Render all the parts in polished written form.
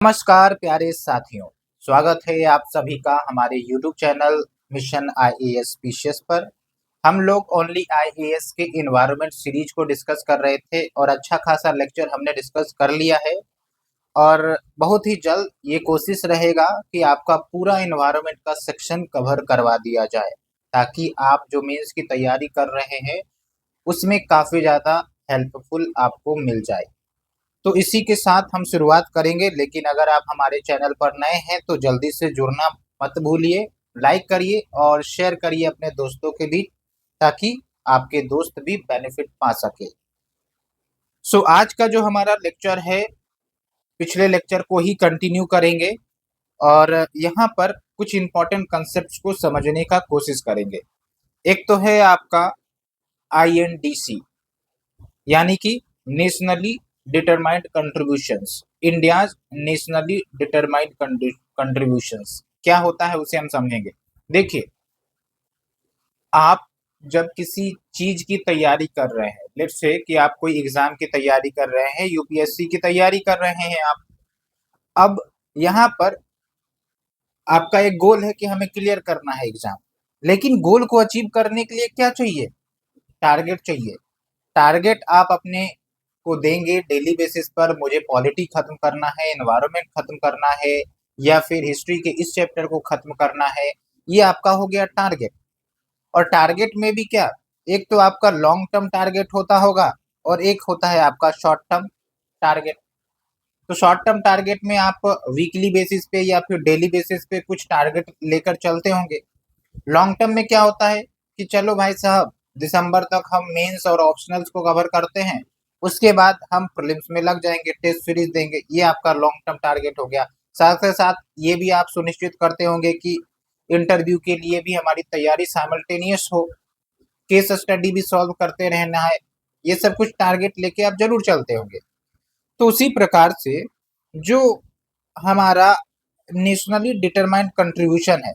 नमस्कार प्यारे साथियों, स्वागत है आप सभी का हमारे YouTube channel mission IAS species पर। हम लोग ओनली आईएएस के इन्वायरमेंट सीरीज को डिस्कस कर रहे थे और अच्छा खासा लेक्चर हमने डिस्कस कर लिया है और बहुत ही जल्द ये कोशिश रहेगा कि आपका पूरा इन्वायरमेंट का सेक्शन कवर करवा दिया जाए ताकि आप जो मेंस की तैयारी कर रहे हैं उसमें काफ़ी ज़्यादा हेल्पफुल आपको मिल जाए। तो इसी के साथ हम शुरुआत करेंगे, लेकिन अगर आप हमारे चैनल पर नए हैं तो जल्दी से जुड़ना मत भूलिए, लाइक करिए और शेयर करिए अपने दोस्तों के बीच ताकि आपके दोस्त भी बेनिफिट पा सके। सो आज का जो हमारा लेक्चर है पिछले लेक्चर को ही कंटिन्यू करेंगे और यहाँ पर कुछ इम्पोर्टेंट कंसेप्ट को समझने का कोशिश करेंगे। एक तो है आपका INDC यानी कि nationally determined contributions, India's nationally determined contributions क्या होता है उसे हम समझेंगे। देखिए, आप जब किसी चीज की तैयारी कर रहे हैं, लेट्स से कि आप कोई एग्जाम की तैयारी कर रहे हैं, यूपीएससी की तैयारी कर रहे हैं आप, अब यहाँ पर आपका एक गोल है कि हमें क्लियर करना है एग्जाम, लेकिन गोल को अचीव करने के लिए क्या चाहिए? टारगेट चाहिए। टारगेट आप अपने को देंगे डेली बेसिस पर, मुझे पॉलिटी खत्म करना है, एनवायरनमेंट खत्म करना है या फिर हिस्ट्री के इस चैप्टर को खत्म करना है। ये आपका हो गया टारगेट। और टारगेट में भी क्या, एक तो आपका लॉन्ग टर्म टारगेट होता होगा और एक होता है आपका शॉर्ट टर्म टारगेट। तो शॉर्ट टर्म टारगेट में आप वीकली बेसिस पे या फिर डेली बेसिस पे कुछ टारगेट लेकर चलते होंगे। लॉन्ग टर्म में क्या होता है कि चलो भाई साहब, दिसंबर तक हम मेंस और ऑप्शनल्स को कवर करते हैं, उसके बाद हम प्रीलिम्स में लग जाएंगे, टेस्ट सीरीज देंगे। ये आपका लॉन्ग टर्म टारगेट हो गया। साथ ही साथ ये भी आप सुनिश्चित करते होंगे कि इंटरव्यू के लिए भी हमारी तैयारी साइमल्टेनियस हो, केस स्टडी भी सॉल्व करते रहना है। ये सब कुछ टारगेट लेके आप जरूर चलते होंगे। तो उसी प्रकार से जो हमारा नेशनली डिटरमाइंड कंट्रीब्यूशन है,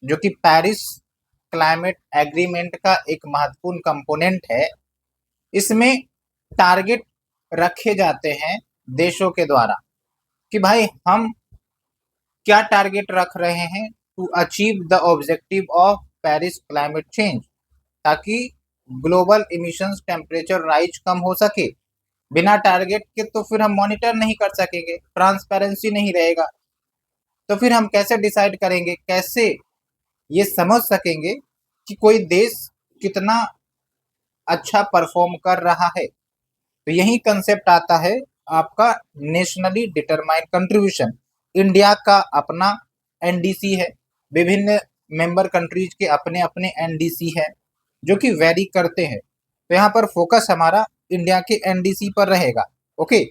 जो कि पेरिस क्लाइमेट एग्रीमेंट का एक महत्वपूर्ण कंपोनेंट है, इसमें टारगेट रखे जाते हैं देशों के द्वारा कि भाई हम क्या टारगेट रख रहे हैं to achieve the objective of Paris climate change, ताकि ग्लोबल इमिशंस टेम्परेचर राइज कम हो सके। बिना टारगेट के तो फिर हम मॉनिटर नहीं कर सकेंगे, ट्रांसपेरेंसी नहीं रहेगा। तो फिर हम कैसे डिसाइड करेंगे, कैसे ये समझ सकेंगे कि कोई देश कितना अच्छा परफॉर्म कर रहा है? तो यही कंसेप्ट आता है आपका नेशनली डिटरमाइंड कंट्रीब्यूशन। इंडिया का अपना एनडीसी है, विभिन्न मेंबर कंट्रीज के अपने अपने एनडीसी है जो कि वेरी करते हैं। तो यहाँ पर फोकस हमारा इंडिया के एनडीसी पर रहेगा। ओके,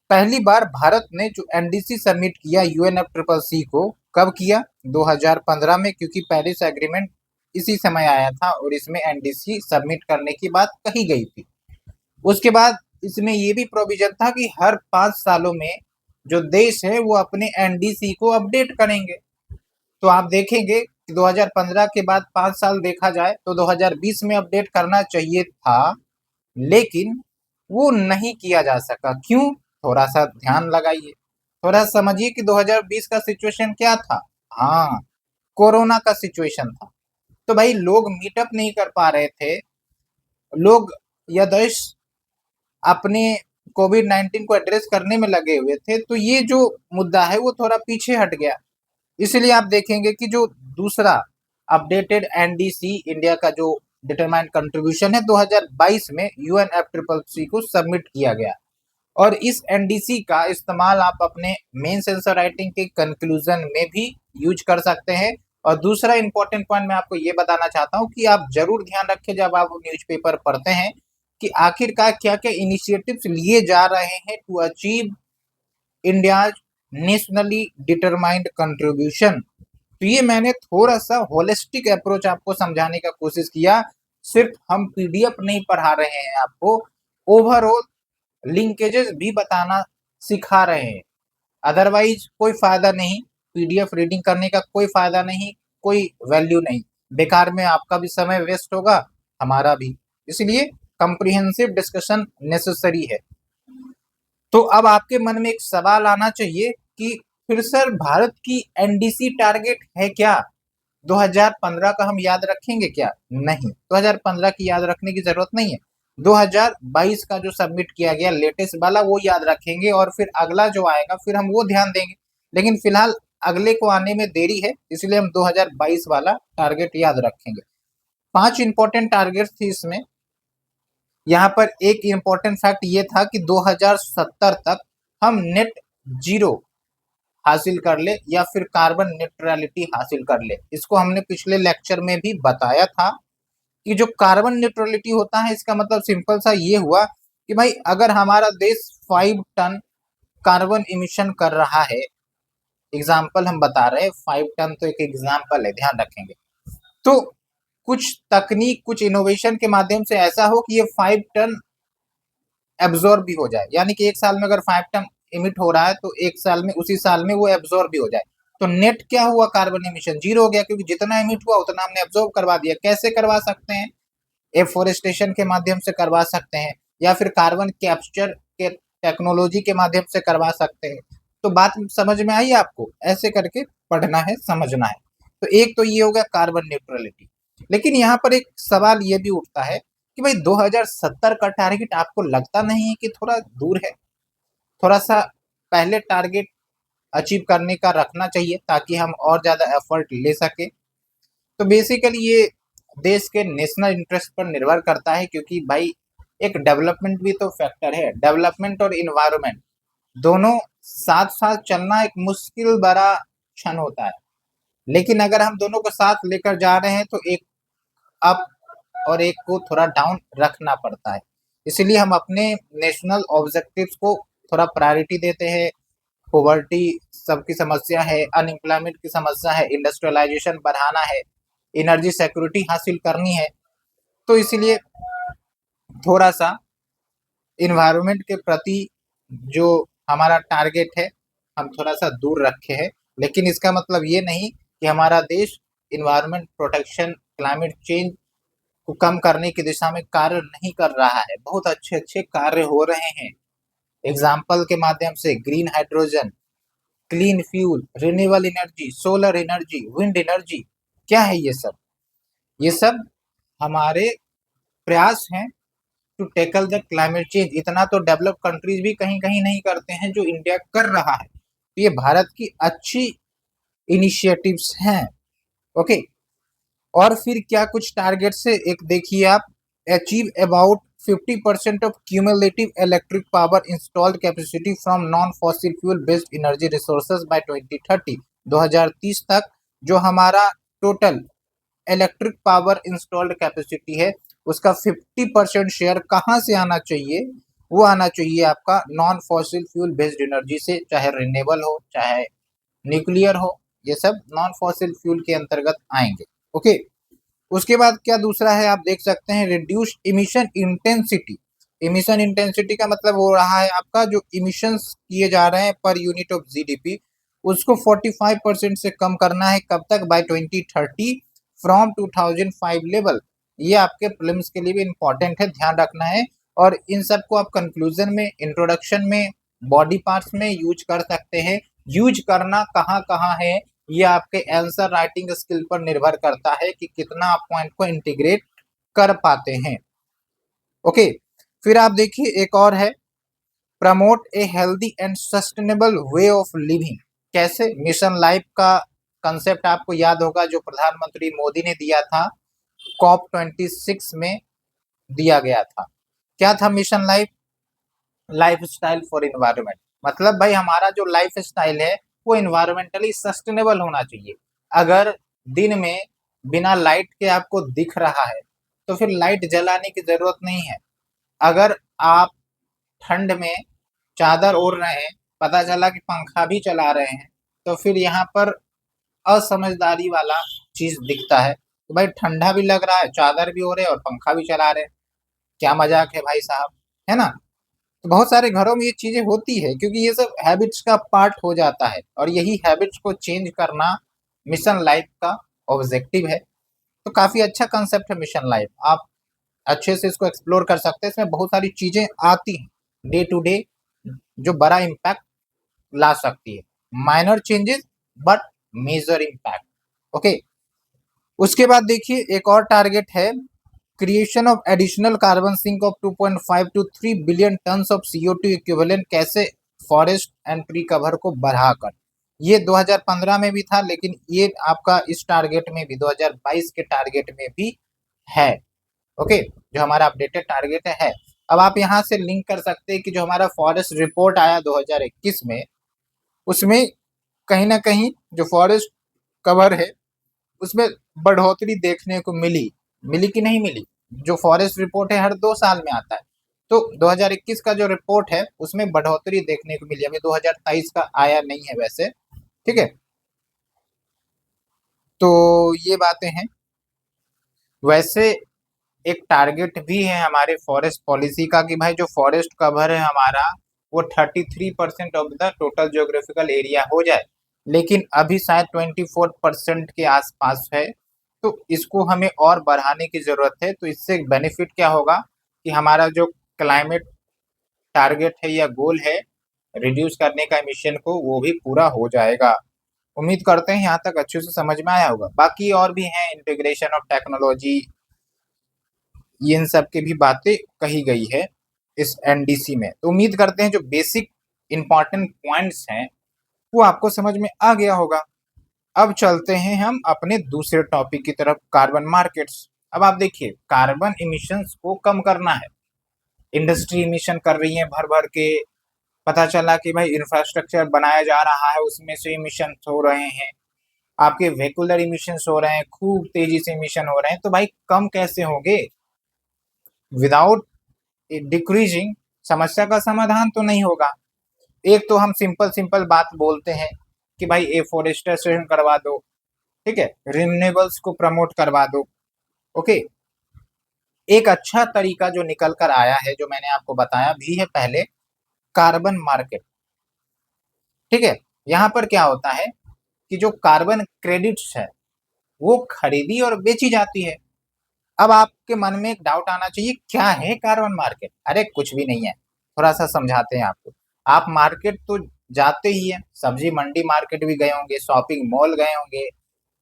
पहली बार भारत ने जो एनडीसी सबमिट किया UNFCCC को, कब किया? 2015 में, क्योंकि पेरिस एग्रीमेंट इसी समय आया था और इसमें एनडीसी सबमिट करने की बात कही गई थी। उसके बाद इसमें ये भी प्रोविजन था कि हर 5 सालों में जो देश है वो अपने एनडीसी को अपडेट करेंगे। तो आप देखेंगे कि 2015 के बाद 5 साल देखा जाए तो 2020 में अपडेट करना चाहिए था, लेकिन वो नहीं किया जा सका। क्यों? थोड़ा सा ध्यान लगाइए, थोड़ा समझिए कि 2020 का सिचुएशन क्या था। हाँ, कोरोना का सिचुएशन था। तो भाई लोग मीटअप नहीं कर पा रहे थे, लोग या देश अपने कोविड-19 को एड्रेस करने में लगे हुए थे। तो ये जो मुद्दा है वो थोड़ा पीछे हट गया। इसलिए आप देखेंगे कि जो दूसरा अपडेटेड एनडीसी इंडिया का जो डिटरमाइंड कंट्रीब्यूशन है 2022 में UNFCCC को सबमिट किया गया। और इस एनडीसी का इस्तेमाल आप अपने मेंस आंसर राइटिंग के कंक्लूजन में भी यूज कर सकते हैं। और दूसरा इंपॉर्टेंट पॉइंट मैं आपको ये बताना चाहता हूँ कि आप जरूर ध्यान रखें जब आप न्यूज़पेपर पढ़ते हैं कि आखिरकार क्या क्या इनिशिएटिव्स लिए जा रहे हैं to achieve India nationally determined contribution. तो ये मैंने थोड़ा सा होलिस्टिक अप्रोच आपको समझाने का कोशिश किया। सिर्फ हम पीडीएफ नहीं पढ़ा रहे हैं आपको, ओवरऑल लिंकेजेस भी बताना सिखा रहे हैं। अदरवाइज कोई फायदा नहीं, पीडीएफ रीडिंग करने का कोई फायदा नहीं, कोई वैल्यू नहीं, बेकार में आपका भी समय वेस्ट होगा, हमारा भी। इसलिए कंप्रिहेंसिव डिस्कशन नेसेसरी है। तो अब आपके मन में एक सवाल आना चाहिए कि फिर सर भारत की एनडीसी टारगेट है क्या? 2015 का हम याद रखेंगे क्या? नहीं, 2015 की याद रखने की जरूरत नहीं है। 2022 का जो सबमिट किया गया लेटेस्ट वाला वो याद रखेंगे, और फिर अगला जो आएगा फिर हम वो ध्यान देंगे। लेकिन फिलहाल अगले को आने में देरी है, इसलिए हम 2022 वाला टारगेट याद रखेंगे। 5 इंपॉर्टेंट टारगेट थी इसमें। यहाँ पर एक इंपॉर्टेंट फैक्ट ये था कि 2070 तक हम नेट जीरो हासिल कर ले या फिर कार्बन न्यूट्रलिटी हासिल कर ले। इसको हमने पिछले लेक्चर में भी बताया था कि जो कार्बन न्यूट्रलिटी होता है इसका मतलब सिंपल सा ये हुआ कि भाई अगर हमारा देश 5 टन कार्बन इमिशन कर रहा है, एग्जाम्पल हम बता रहे हैं 5 टन, तो एक एग्जाम्पल है, ध्यान रखेंगे। तो कुछ तकनीक, कुछ इनोवेशन के माध्यम से ऐसा हो कि ये 5 टन एब्जॉर्ब भी हो जाए, यानी कि एक साल में अगर 5 टन इमिट हो रहा है तो एक साल में, उसी साल में वो एब्जॉर्ब भी हो जाए। तो नेट क्या हुआ? कार्बन इमिशन जीरो हो गया, क्योंकि जितना इमिट हुआ उतना हमने एब्जॉर्ब करवा दिया। कैसे करवा सकते हैं? एफोरेस्टेशन के माध्यम से करवा सकते हैं, या फिर कार्बन कैप्चर के टेक्नोलॉजी के माध्यम से करवा सकते हैं। तो बात समझ में आई आपको? ऐसे करके पढ़ना है, समझना है। तो एक तो ये हो गया कार्बन न्यूट्रलिटी। लेकिन यहाँ पर एक सवाल ये भी उठता है कि भाई 2070 का टारगेट आपको लगता नहीं है कि थोड़ा दूर है? थोड़ा सा पहले टारगेट अचीव करने का रखना चाहिए ताकि हम और ज्यादा एफर्ट ले सके। तो बेसिकली ये देश के नेशनल इंटरेस्ट पर निर्भर करता है, क्योंकि भाई एक डेवलपमेंट भी तो फैक्टर है। डेवलपमेंट और इन्वायरमेंट दोनों साथ साथ चलना एक मुश्किल बड़ा क्षण होता है, लेकिन अगर हम दोनों को साथ लेकर जा रहे हैं तो एक अप और एक को थोड़ा डाउन रखना पड़ता है। इसलिए हम अपने नेशनल ऑब्जेक्टिव्स को थोड़ा प्रायोरिटी देते हैं। पॉवर्टी सबकी समस्या है, अनएम्प्लॉयमेंट की समस्या है, इंडस्ट्रियलाइजेशन बढ़ाना है, एनर्जी सिक्योरिटी हासिल करनी है। तो इसलिए थोड़ा सा इन्वायरमेंट के प्रति जो हमारा टारगेट है हम थोड़ा सा दूर रखे हैं। लेकिन इसका मतलब ये नहीं कि हमारा देश इन्वायरमेंट प्रोटेक्शन, क्लाइमेट चेंज को कम करने की दिशा में कार्य नहीं कर रहा है। बहुत अच्छे अच्छे कार्य हो रहे हैं। एग्जाम्पल के माध्यम से green hydrogen, clean fuel, renewable energy, solar energy, wind energy, क्या है ये सब? ये सब हमारे प्रयास हैं to tackle the climate change. इतना तो डेवलप कंट्रीज भी कहीं कहीं नहीं करते हैं जो इंडिया कर रहा है। तो ये भारत की अच्छी इनिशिएटिव्स हैं। ओके, और फिर क्या कुछ टारगेट से, एक देखिए आप, achieve about 50% of cumulative electric power installed capacity from non fossil fuel based energy resources by 2030। 2030 तक जो हमारा total electric power installed capacity है उसका 50% शेयर कहाँ से आना चाहिए? वो आना चाहिए आपका non fossil fuel based energy से, चाहे रिन्यूएबल हो चाहे न्यूक्लियर हो, ये सब नॉन फॉसिल फ्यूल के अंतर्गत आएंगे। ओके, उसके बाद क्या दूसरा है आप देख सकते हैं, reduce emission intensity. Emission intensity का मतलब हो रहा है आपका जो इमिशंस किए जा रहे हैं पर यूनिट ऑफ जीडीपी, उसको 45% से कम करना है। कब तक? By 2030 from 2005 level. ये आपके प्रीलिम्स के लिए भी इंपॉर्टेंट है, ध्यान रखना है। और इन सब को आप कंक्लूजन में, इंट्रोडक्शन में, बॉडी पार्ट्स में यूज कर सकते हैं। यूज करना कहाँ कहाँ है ये आपके आंसर राइटिंग स्किल पर निर्भर करता है कि कितना आप पॉइंट को इंटीग्रेट कर पाते हैं। ओके, फिर आप देखिए एक और है, promote a healthy and sustainable way of living. कैसे? मिशन लाइफ का कंसेप्ट आपको याद होगा जो प्रधानमंत्री मोदी ने दिया था, COP26 में दिया गया था। क्या था mission life? Life style for environment. मतलब भाई हमारा जो लाइफ स्टाइल है वो इन्वायरमेंटली सस्टेनेबल होना चाहिए। अगर दिन में बिना लाइट के आपको दिख रहा है तो फिर लाइट जलाने की जरूरत नहीं है। अगर आप ठंड में चादर ओढ़ रहे हैं, पता चला कि पंखा भी चला रहे हैं, तो फिर यहाँ पर असमझदारी वाला चीज दिखता है। तो भाई ठंडा भी लग रहा है, चादर भी ओढ़े और पंखा भी चला रहे हैं, क्या मजाक है भाई साहब, है ना? तो बहुत सारे घरों में ये चीजें होती है क्योंकि ये सब हैबिट्स का पार्ट हो जाता है, और यही हैबिट्स को चेंज करना मिशन लाइफ का ऑब्जेक्टिव है। तो काफी अच्छा कंसेप्ट है मिशन लाइफ, आप अच्छे से इसको एक्सप्लोर कर सकते हैं। इसमें बहुत सारी चीजें आती हैं डे टू डे जो बड़ा इम्पैक्ट ला सकती है। Minor changes but major impact. Okay, उसके बाद देखिए एक और टारगेट है, creation of additional carbon sink of 2.5 to 3 billion tons of CO2 equivalent, कैसे फॉरेस्ट एंड ट्री कवर को बढ़ाकर। ये 2015 में भी था, लेकिन ये आपका इस टारगेट में भी 2022 के टारगेट में भी है। ओके, जो हमारा अपडेटेड टारगेट है। अब आप यहाँ से लिंक कर सकते हैं कि जो हमारा फॉरेस्ट रिपोर्ट आया 2021 में, उसमें कहीं ना कहीं जो फॉरेस्ट कवर है उसमें बढ़ोतरी देखने को मिली। मिली कि नहीं मिली? जो फॉरेस्ट रिपोर्ट है हर 2 साल में आता है, तो 2021 का जो रिपोर्ट है उसमें बढ़ोतरी देखने को मिली। अभी 2023 का आया नहीं है वैसे, ठीक है। तो ये बातें हैं। वैसे एक टारगेट भी है हमारे फॉरेस्ट पॉलिसी का कि भाई जो फॉरेस्ट कवर है हमारा वो 33% of the total geographical area हो जाए, लेकिन अभी शायद 24% के आसपास है। तो इसको हमें और बढ़ाने की जरूरत है। तो इससे बेनिफिट क्या होगा कि हमारा जो क्लाइमेट टारगेट है या गोल है रिड्यूस करने का एमिशन को, वो भी पूरा हो जाएगा। उम्मीद करते हैं यहाँ तक अच्छे से समझ में आया होगा। बाकी और भी हैं, इंटीग्रेशन ऑफ टेक्नोलॉजी, इन सब की भी बातें कही गई है इस एनडीसी में। तो उम्मीद करते हैं जो बेसिक इंपॉर्टेंट पॉइंट्स हैं वो आपको समझ में आ गया होगा। अब चलते हैं हम अपने दूसरे टॉपिक की तरफ, कार्बन मार्केट्स। अब आप देखिए, कार्बन इमिशंस को कम करना है। इंडस्ट्री इमिशन कर रही है भर भर के, पता चला कि भाई इंफ्रास्ट्रक्चर बनाया जा रहा है उसमें से इमिशन हो रहे हैं, आपके व्हीकुलर इमिशन हो रहे हैं, खूब तेजी से इमिशन हो रहे हैं। तो भाई कम कैसे होंगे? विदाउट डिक्रीजिंग समस्या का समाधान तो नहीं होगा। एक तो हम सिंपल सिंपल बात बोलते हैं कि भाई एफोरेस्टेशन करवा दो, ठीक है, रिन्यूएबल्स को प्रमोट करवा दो। ओके, एक अच्छा तरीका जो निकल कर आया है, जो मैंने आपको बताया भी है पहले, कार्बन मार्केट। ठीक है, यहाँ पर क्या होता है कि जो कार्बन क्रेडिट्स है वो खरीदी और बेची जाती है। अब आपके मन में एक डाउट आना चाहिए, क्या है कार्बन मार्केट? अरे कुछ भी नहीं है, थोड़ा सा समझाते हैं आपको। आप मार्केट तो जाते ही है, सब्जी मंडी मार्केट भी गए होंगे, शॉपिंग मॉल गए होंगे,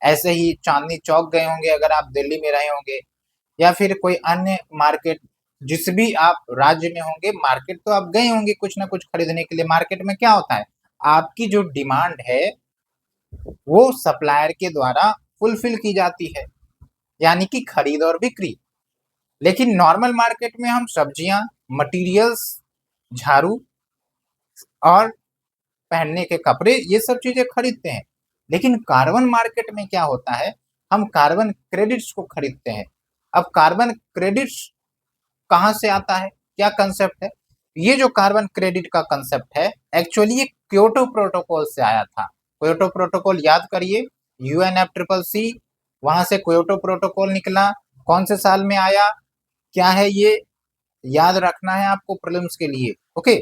ऐसे ही चांदनी चौक गए होंगे अगर आप दिल्ली में रहे होंगे, या फिर कोई अन्य मार्केट जिस भी आप राज्य में होंगे, मार्केट तो आप गए होंगे कुछ ना कुछ खरीदने के लिए। मार्केट में क्या होता है, आपकी जो डिमांड है वो सप्लायर के द्वारा फुलफिल की जाती है, यानी कि खरीद और बिक्री। लेकिन नॉर्मल मार्केट में हम सब्जियां, मटेरियल्स, झाड़ू और पहनने के कपड़े, ये सब चीजें खरीदते हैं। लेकिन कार्बन मार्केट में क्या होता है, हम कार्बन क्रेडिट्स को खरीदते हैं। अब कार्बन क्रेडिट्स कहाँ से आता है, क्या कंसेप्ट है? ये जो कार्बन क्रेडिट का कंसेप्ट है एक्चुअली ये क्योटो प्रोटोकॉल से आया था। क्योटो प्रोटोकॉल याद करिए, UNFCCC, वहां से क्योटो प्रोटोकॉल निकला। कौन से साल में आया, क्या है ये याद रखना है आपको प्रीलिम्स के लिए। ओके,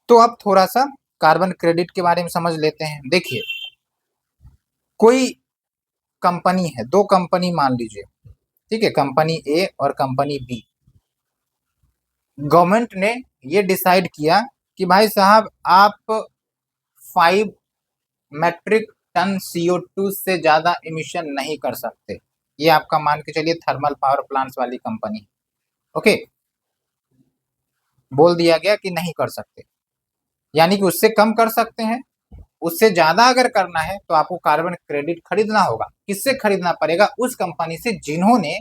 तो अब थोड़ा सा कार्बन क्रेडिट के बारे में समझ लेते हैं। देखिए, कोई कंपनी है, दो कंपनी मान लीजिए, ठीक है, कंपनी ए और कंपनी बी। गवर्नमेंट ने ये डिसाइड किया कि भाई साहब आप 5 मेट्रिक टन CO2 से ज्यादा इमिशन नहीं कर सकते। ये आपका मान के चलिए थर्मल पावर प्लांट्स वाली कंपनी, ओके, बोल दिया गया कि नहीं कर सकते, यानी कि उससे कम कर सकते हैं। उससे ज्यादा अगर करना है तो आपको कार्बन क्रेडिट खरीदना होगा। किससे खरीदना पड़ेगा? उस कंपनी से जिन्होंने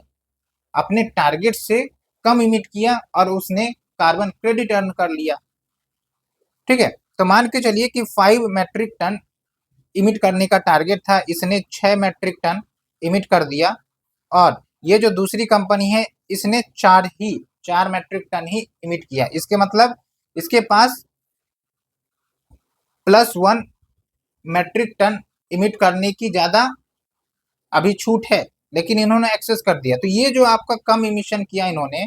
अपने टारगेट से कम इमिट किया और उसने कार्बन क्रेडिट अर्न कर लिया। ठीक है, तो मान के चलिए कि 5 मेट्रिक टन इमिट करने का टारगेट था, इसने 6 मेट्रिक टन इमिट कर दिया। और ये जो दूसरी कंपनी है इसने 4 मेट्रिक टन ही इमिट किया। इसके मतलब इसके पास +1 मेट्रिक टन इमिट करने की ज्यादा अभी छूट है, लेकिन इन्होंने एक्सेस कर दिया। तो ये जो आपका कम इमिशन किया इन्होंने,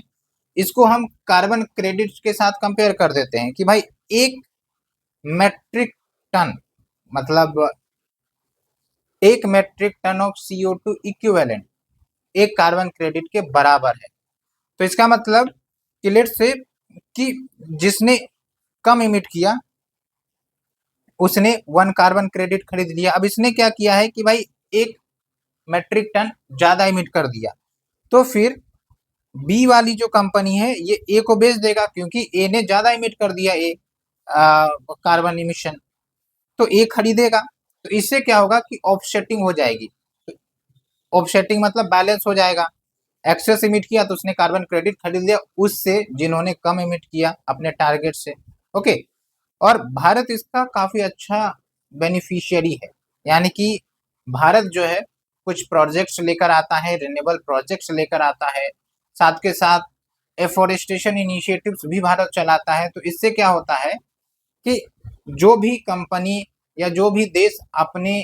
इसको हम कार्बन क्रेडिट्स के साथ कंपेयर कर देते हैं कि भाई 1 मेट्रिक टन मतलब 1 metric ton of CO2 equivalent एक कार्बन क्रेडिट के बराबर है। तो इसका मतलब कि लेट्स से कि जिसने कम इमिट किया उसने 1 कार्बन क्रेडिट खरीद लिया। अब इसने क्या किया है कि भाई 1 मेट्रिक टन ज्यादा इमिट कर दिया, तो फिर बी वाली जो कंपनी है ये ए को बेच देगा, क्योंकि ए ने ज्यादा इमिट कर दिया ए कार्बन इमिशन, तो ए खरीदेगा। तो इससे क्या होगा कि ऑफसेटिंग हो जाएगी। ऑफसेटिंग मतलब बैलेंस हो जाएगा। एक्सेस इमिट किया तो उसने कार्बन क्रेडिट खरीद लिया उससे जिन्होंने कम इमिट किया अपने टारगेट से। ओके, और भारत इसका काफी अच्छा बेनिफिशियरी है। यानी कि भारत जो है कुछ प्रोजेक्ट्स लेकर आता है, रिन्यूएबल प्रोजेक्ट्स लेकर आता है, साथ के साथ एफोरेस्टेशन इनिशिएटिव्स भी भारत चलाता है। तो इससे क्या होता है कि जो भी कंपनी या जो भी देश अपने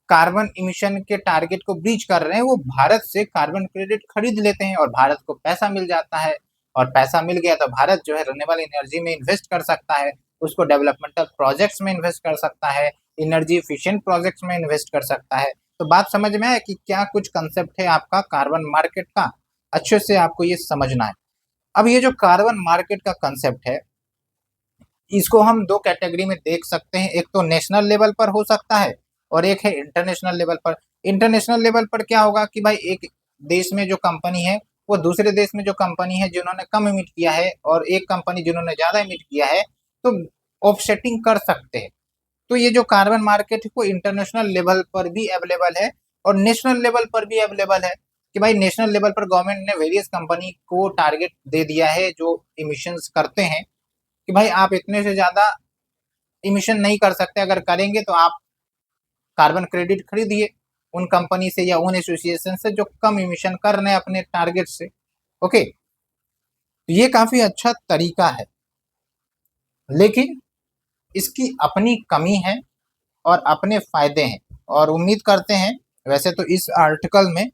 कार्बन इमिशन के टारगेट को ब्रीच कर रहे हैं वो भारत से कार्बन क्रेडिट खरीद लेते हैं और भारत को पैसा मिल जाता है। और पैसा मिल गया तो भारत जो है रिन्यूएबल एनर्जी में इन्वेस्ट कर सकता है, उसको डेवलपमेंटल प्रोजेक्ट्स में इन्वेस्ट कर सकता है, एनर्जी एफिशिएंट प्रोजेक्ट्स में इन्वेस्ट कर सकता है। तो बात समझ में आया कि क्या कुछ कंसेप्ट है आपका कार्बन मार्केट का, अच्छे से आपको ये समझना है। अब ये जो कार्बन मार्केट का कंसेप्ट है इसको हम 2 कैटेगरी में देख सकते हैं, एक तो नेशनल लेवल पर हो सकता है और एक है इंटरनेशनल लेवल पर। इंटरनेशनल लेवल पर क्या होगा कि भाई एक देश में जो कंपनी है वो दूसरे देश में जो कंपनी है जिन्होंने कम इमिट किया है और एक कंपनी जिन्होंने ज्यादा इमिट किया है तो ऑफसेटिंग कर सकते हैं। तो ये जो कार्बन मार्केट है वो इंटरनेशनल लेवल पर भी अवेलेबल है और नेशनल लेवल पर भी अवेलेबल है। कि भाई नेशनल लेवल पर गवर्नमेंट ने वेरियस कंपनी को टारगेट दे दिया है जो इमिशंस करते हैं कि भाई आप इतने से ज्यादा इमिशन नहीं कर सकते, अगर करेंगे तो आप कार्बन क्रेडिट खरीदिए उन कंपनी से या उन एसोसिएशन से जो कम इमिशन कर रहे हैं अपने टारगेट से। ओके, तो ये काफी अच्छा तरीका है, लेकिन इसकी अपनी कमी है और अपने फायदे हैं। और उम्मीद करते हैं, वैसे तो इस आर्टिकल में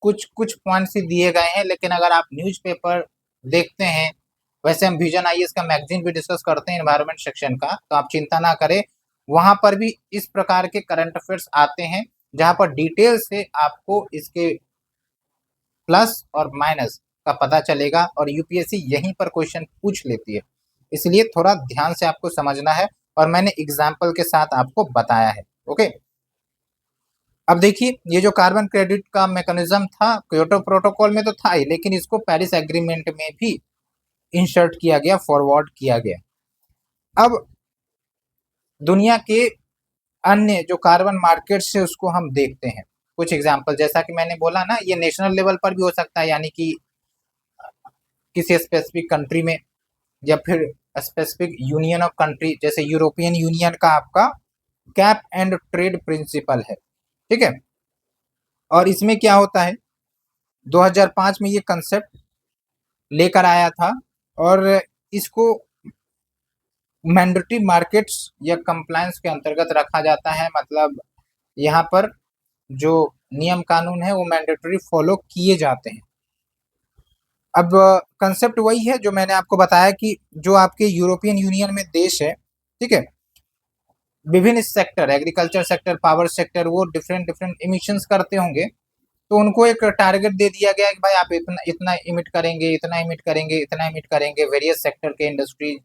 कुछ कुछ पॉइंट्स ही दिए गए हैं, लेकिन अगर आप न्यूज़पेपर देखते हैं, वैसे हम विजन आईएएस का मैगजीन भी डिस्कस करते हैं एनवायरनमेंट सेक्शन का, तो आप चिंता ना करें, वहां पर भी इस प्रकार के करंट अफेयर्स आते हैं जहां पर डिटेल से आपको इसके प्लस और माइनस का पता चलेगा और यूपीएससी यहीं पर क्वेश्चन पूछ लेती है। इसलिए थोड़ा ध्यान से आपको समझना है और मैंने एग्जाम्पल के साथ आपको बताया है। ओके, अब देखिए ये जो कार्बन क्रेडिट का मैकेनिज्म था क्योटो प्रोटोकॉल में तो था ही, लेकिन इसको पेरिस एग्रीमेंट में भी इंसर्ट किया गया, फॉरवर्ड किया गया। अब दुनिया के अन्य जो कार्बन मार्केट से उसको हम देखते हैं कुछ एग्जाम्पल, जैसा कि मैंने बोला ना ये नेशनल लेवल पर भी हो सकता है, यानी कि किसी स्पेसिफिक कंट्री में या फिर स्पेसिफिक यूनियन ऑफ कंट्री, जैसे यूरोपियन यूनियन का आपका कैप एंड ट्रेड प्रिंसिपल है, ठीक है। और इसमें क्या होता है 2005 में ये कंसेप्ट लेकर आया था और इसको मैंडेटरी मार्केट्स या कंप्लायंस के अंतर्गत रखा जाता है। मतलब यहाँ पर जो नियम कानून है वो मैंडेटरी फॉलो किए जाते हैं। अब कंसेप्ट वही है जो मैंने आपको बताया कि जो आपके यूरोपियन यूनियन में देश है, ठीक है, विभिन्न sector, agriculture sector, power sector, वो डिफरेंट डिफरेंट इमिशंस करते होंगे, तो उनको एक टारगेट दे दिया गया है कि भाई आप इतना इतना इमिट करेंगे, इतना इमिट करेंगे, इतना इमिट करेंगे, वेरियस सेक्टर के इंडस्ट्री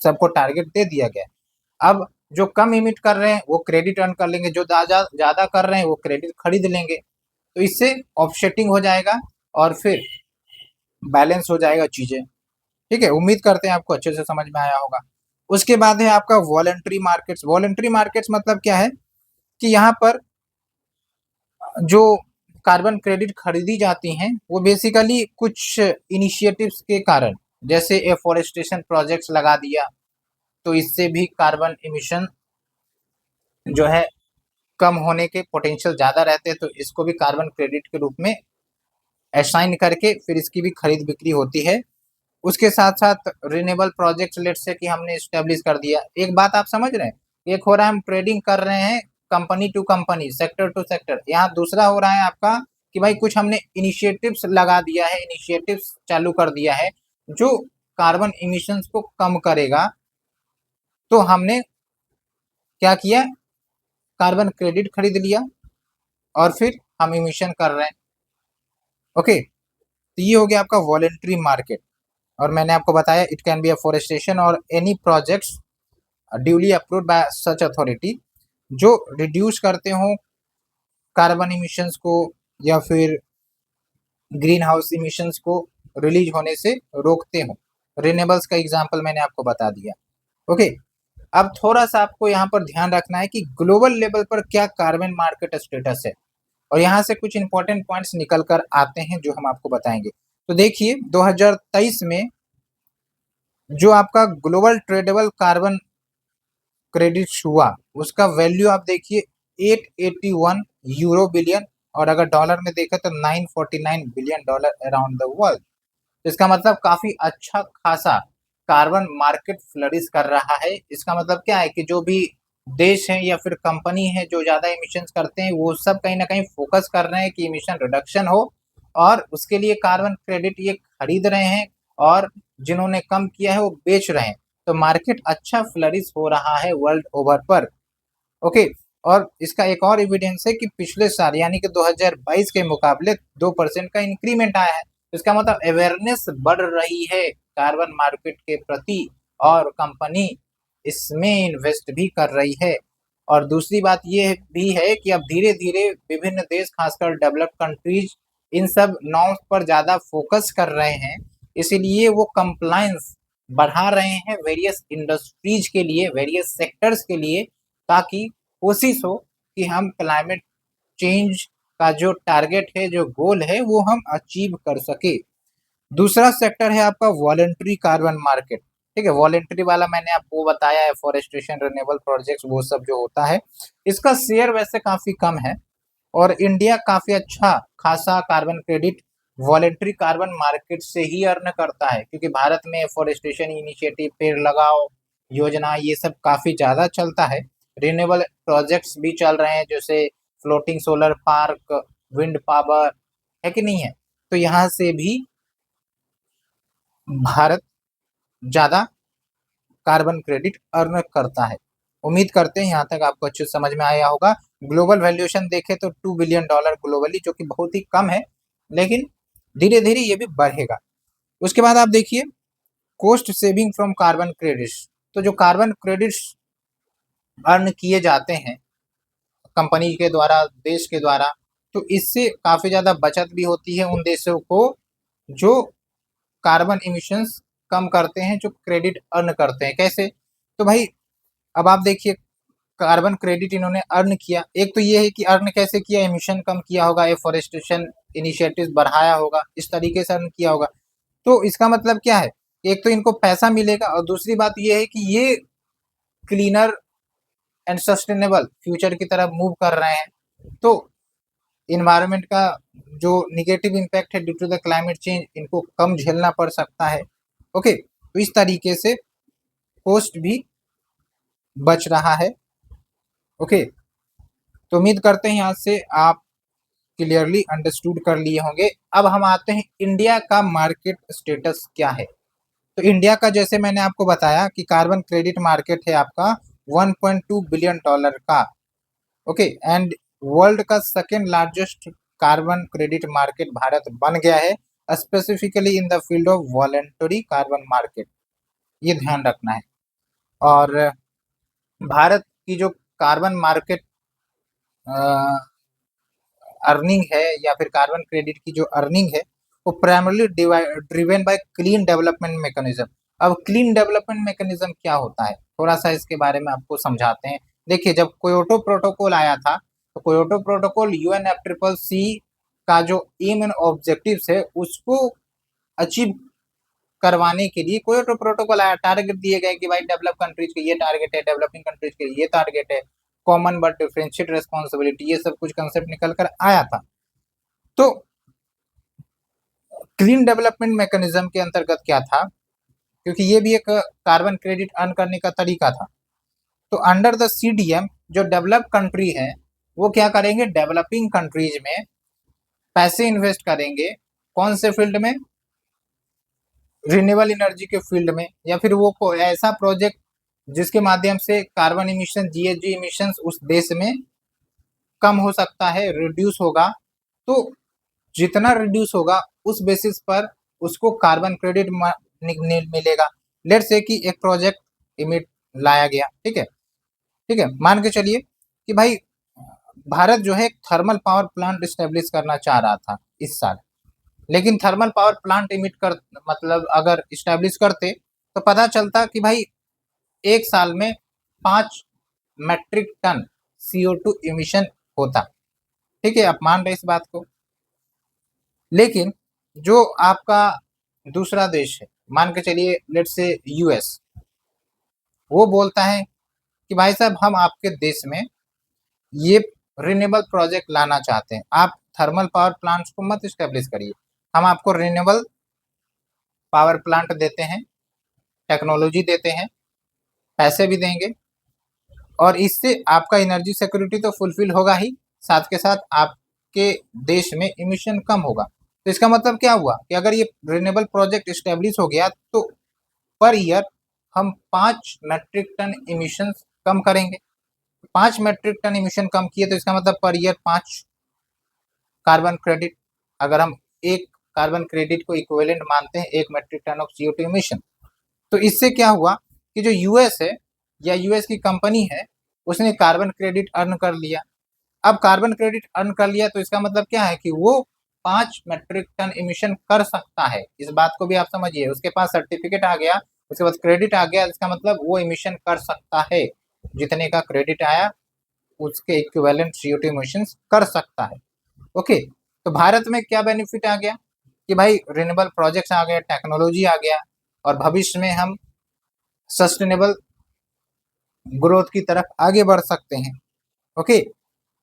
सबको टारगेट दे दिया गया है। अब जो कम इमिट कर रहे हैं वो क्रेडिट अर्न कर लेंगे, जो ज्यादा कर रहे हैं वो क्रेडिट खरीद लेंगे, तो इससे ऑफसेटिंग हो जाएगा और फिर बैलेंस हो जाएगा चीजें। ठीक है, उम्मीद करते हैं आपको अच्छे से समझ में आया होगा। उसके बाद है आपका वॉलंटरी मार्केट्स। वॉलंटरी मार्केट्स मतलब क्या है कि यहाँ पर जो कार्बन क्रेडिट खरीदी जाती हैं वो बेसिकली कुछ इनिशिएटिव्स के कारण, जैसे एफोरेस्टेशन प्रोजेक्ट्स लगा दिया तो इससे भी कार्बन इमिशन जो है कम होने के पोटेंशियल ज्यादा रहते हैं, तो इसको भी कार्बन क्रेडिट के रूप में असाइन करके फिर इसकी भी खरीद बिक्री होती है। उसके साथ साथ रिन्यूएबल प्रोजेक्ट लेट से कि हमने स्टेब्लिश कर दिया। एक बात आप समझ रहे हैं, एक हो रहा है हम ट्रेडिंग कर रहे हैं company to company, sector to sector, यहाँ दूसरा हो रहा है आपका कि भाई कुछ हमने इनिशिएटिव्स लगा दिया है, इनिशिएटिव्स चालू कर दिया है जो कार्बन इमिशंस को कम करेगा। तो हमने क्या किया, कार्बन क्रेडिट खरीद लिया और फिर हम इमिशन कर रहे हैं। ओके, तो ये हो गया आपका वॉलेंट्री मार्केट। और मैंने आपको बताया इट कैन बी अफोरेस्टेशन और any projects duly approved by such authority, जो रिड्यूस करते हो कार्बन इमिशंस को या फिर ग्रीन हाउस इमिशंस को रिलीज होने से रोकते हो। रिन्यूएबल्स का एग्जांपल मैंने आपको बता दिया। ओके, अब थोड़ा सा आपको यहाँ पर ध्यान रखना है कि ग्लोबल लेवल पर क्या कार्बन मार्केट स्टेटस है, और यहाँ से कुछ इंपॉर्टेंट पॉइंट्स निकल कर आते हैं जो हम आपको बताएंगे। तो देखिए 2023 में जो आपका ग्लोबल ट्रेडेबल कार्बन क्रेडिट हुआ, उसका वैल्यू आप देखिए 881 यूरो बिलियन, और अगर डॉलर में देखें तो 949 billion dollar around the world. इसका मतलब काफी अच्छा खासा कार्बन मार्केट फ्लरिश कर रहा है। इसका मतलब क्या है कि जो भी देश हैं या फिर कंपनी है जो ज्यादा इमिशन करते हैं, वो सब कहीं ना कहीं फोकस कर रहे हैं कि इमिशन रिडक्शन हो, और उसके लिए कार्बन क्रेडिट ये खरीद रहे हैं, और जिन्होंने कम किया है वो बेच रहे हैं। तो मार्केट अच्छा फ्लरिश हो रहा है वर्ल्ड ओवर पर। ओके, और इसका एक और एविडेंस है कि पिछले साल यानी कि 2022 के मुकाबले 2% का इंक्रीमेंट आया है। इसका मतलब अवेयरनेस बढ़ रही है कार्बन मार्केट के प्रति, और कंपनी इसमें इन्वेस्ट भी कर रही है। और दूसरी बात यह भी है कि अब धीरे धीरे विभिन्न देश, खासकर डेवलप्ड कंट्रीज, इन सब नॉर्म्स पर ज्यादा फोकस कर रहे हैं, इसीलिए वो कंप्लायंस बढ़ा रहे हैं वेरियस इंडस्ट्रीज के लिए, वेरियस सेक्टर्स के लिए, ताकि कोशिश हो कि हम क्लाइमेट चेंज का जो टारगेट है, जो गोल है, वो हम अचीव कर सके। दूसरा सेक्टर है आपका वॉलंटरी कार्बन मार्केट। ठीक है, वॉलंटरी वाला मैंने आपको बताया है, फॉरेस्टेशन, रिन्यूएबल प्रोजेक्ट्स, वो सब जो होता है, इसका शेयर वैसे काफी कम है, और इंडिया काफी अच्छा खासा carbon credit voluntary carbon market से ही अर्न करता है, क्योंकि भारत में फॉरेस्टेशन इनिशिएटिव, पेड़ लगाओ योजना, ये सब काफी ज्यादा चलता है। रिन्यूएबल प्रोजेक्ट्स भी चल रहे हैं, जैसे floating solar park, wind power, है कि नहीं है। तो यहाँ से भी भारत ज्यादा कार्बन क्रेडिट अर्न करता है। उम्मीद करते हैं यहाँ तक आपको अच्छे समझ में आया होगा। ग्लोबल वैल्यूएशन देखें तो $2 बिलियन ग्लोबली, जो कि बहुत ही कम है, लेकिन धीरे धीरे ये भी बढ़ेगा। उसके बाद आप देखिए cost saving from carbon credits. तो जो कार्बन क्रेडिट्स अर्न किए जाते हैं कंपनी के द्वारा, देश के द्वारा, तो इससे काफी ज्यादा बचत भी होती है उन देशों को जो कार्बन इमिशंस कम करते हैं, जो क्रेडिट अर्न करते हैं। कैसे? तो भाई अब आप देखिए कार्बन क्रेडिट इन्होंने अर्न किया, एक तो ये है कि अर्न कैसे किया, एमिशन कम किया होगा, एफॉरेस्टेशन इनिशिएटिव बढ़ाया होगा, इस तरीके से अर्न किया होगा। तो इसका मतलब क्या है, एक तो इनको पैसा मिलेगा, और दूसरी बात ये है कि ये क्लीनर एंड सस्टेनेबल फ्यूचर की तरफ मूव कर रहे हैं। तो इन्वायरमेंट का जो निगेटिव इम्पैक्ट है due to the climate change, इनको कम झेलना पड़ सकता है। ओके, तो इस तरीके से कॉस्ट भी बच रहा है। ओके, तो उम्मीद करते हैं यहाँ से आप क्लियरली अंडरस्टूड कर लिए होंगे। अब हम आते हैं इंडिया का मार्केट स्टेटस क्या है। तो इंडिया का, जैसे मैंने आपको बताया कि कार्बन क्रेडिट मार्केट है आपका $1.2 बिलियन का। ओके, एंड वर्ल्ड का second largest carbon credit market Bharat बन गया है, specifically in the field of voluntary carbon market, ये ध्यान रखना है। और भारत की जो कार्बन मार्केट अर्निंग है, या फिर कार्बन क्रेडिट की जो अर्निंग है, वो primarily driven by clean development mechanism. अब क्लीन डेवलपमेंट मैकेनिज्म क्या होता है, थोड़ा सा इसके बारे में आपको समझाते हैं। देखिए जब क्योटो प्रोटोकॉल आया था, तो क्योटो प्रोटोकॉल UNFCCC का जो एम एंड ऑब्जेक्टिव्स है उसको अचीव करवाने के लिए क्योटो प्रोटोकॉल आया, टारगेट दिए गए कि भाई डेवलप कंट्रीज के ये टारगेट है, डेवलपिंग कंट्रीज के ये टारगेट है, कॉमन बट डिफरेंशिएट रेस्पॉन्सिबिलिटी, ये सब कुछ कंसेप्ट निकल कर आया था। तो क्लीन डेवलपमेंट मैकेनिज्म के अंतर्गत क्या था, क्योंकि ये भी एक कार्बन क्रेडिट अर्न करने का तरीका था। तो अंडर द CDM जो डेवलप कंट्री है वो क्या करेंगे, डेवलपिंग कंट्रीज में पैसे इन्वेस्ट करेंगे, कौन से फील्ड में, रिन्यूएबल एनर्जी के फील्ड में, या फिर वो कोई ऐसा प्रोजेक्ट जिसके माध्यम से कार्बन इमिशन, GHG इमिशन उस देश में कम हो सकता है, रिड्यूस होगा। तो जितना रिड्यूस होगा उस बेसिस पर उसको कार्बन क्रेडिट मिलेगा। लेट्स से कि एक प्रोजेक्ट इमिट लाया गया। ठीक है, ठीक है, मान के चलिए कि भाई भारत जो है एक थर्मल पावर प्लांट स्टेब्लिश करना चाह रहा था इस साल, लेकिन थर्मल पावर प्लांट इमिट कर मतलब अगर स्टेब्लिश करते तो पता चलता कि भाई एक साल में 5 मेट्रिक टन CO2 इमिशन होता। ठीक है, आप मान रहे इस बात को, लेकिन जो आपका दूसरा देश है, मान के चलिए लेट से US, वो बोलता है कि भाई साहब हम आपके देश में ये रिन्यूएबल प्रोजेक्ट लाना चाहते हैं, आप थर्मल पावर प्लांट्स को मत स्टेब्लिश करिए, हम आपको रिन्यूएबल पावर प्लांट देते हैं, टेक्नोलॉजी देते हैं, पैसे भी देंगे, और इससे आपका एनर्जी सिक्योरिटी तो फुलफिल होगा ही, साथ के साथ आपके देश में इमिशन कम होगा। तो इसका मतलब क्या हुआ कि अगर ये रिन्यूएबल प्रोजेक्ट स्टेब्लिश हो गया तो पर ईयर हम 5 मेट्रिक टन इमिशन कम करेंगे। 5 मेट्रिक टन इमिशन कम किए तो इसका मतलब पर ईयर 5 कार्बन क्रेडिट। अगर हम एक कार्बन क्रेडिट को इक्विवेलेंट मानते हैं 1 metric ton of CO2 emission, तो इससे क्या हुआ कि जो US है या US की कंपनी है, उसने कार्बन क्रेडिट अर्न कर लिया। अब कार्बन क्रेडिट अर्न कर लिया तो इसका मतलब क्या है कि वो 5 मेट्रिक टन इमिशन कर सकता है। इस बात को भी आप समझिए, उसके पास सर्टिफिकेट आ गया, उसके बाद क्रेडिट आ गया, इसका मतलब वो इमिशन कर सकता है, जितने का क्रेडिट आया उसके इक्विवेलेंट CO2 इमिशन कर सकता है। ओके, तो भारत में क्या बेनिफिट आ गया कि भाई रिन्यूएबल प्रोजेक्ट्स आ गए, टेक्नोलॉजी आ गया, और भविष्य में हम सस्टेनेबल ग्रोथ की तरफ आगे बढ़ सकते हैं। ओके,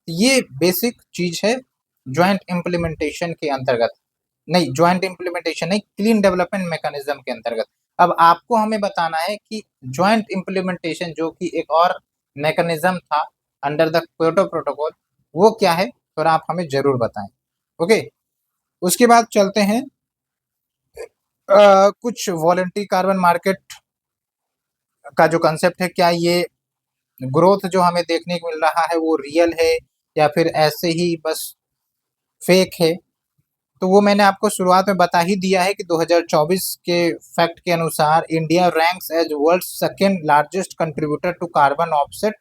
ये बेसिक चीज है ज्वाइंट इम्प्लीमेंटेशन के अंतर्गत, नहीं ज्वाइंट इम्प्लीमेंटेशन नहीं, क्लीन डेवलपमेंट मैकेनिज्म के अंतर्गत। अब आपको हमें बताना है कि ज्वाइंट इम्प्लीमेंटेशन जो कि एक और मैकेनिज्म था अंडर द क्योटो प्रोटोकॉल, वो क्या है, थोड़ा आप हमें जरूर बताएं। ओके, उसके बाद चलते हैं कुछ वॉलंटरी कार्बन मार्केट का जो कंसेप्ट है, क्या ये ग्रोथ जो हमें देखने को मिल रहा है वो रियल है या फिर ऐसे ही बस फेक है। तो वो मैंने आपको शुरुआत में बता ही दिया है कि 2024 के फैक्ट के अनुसार India ranks as world second largest contributor to carbon offset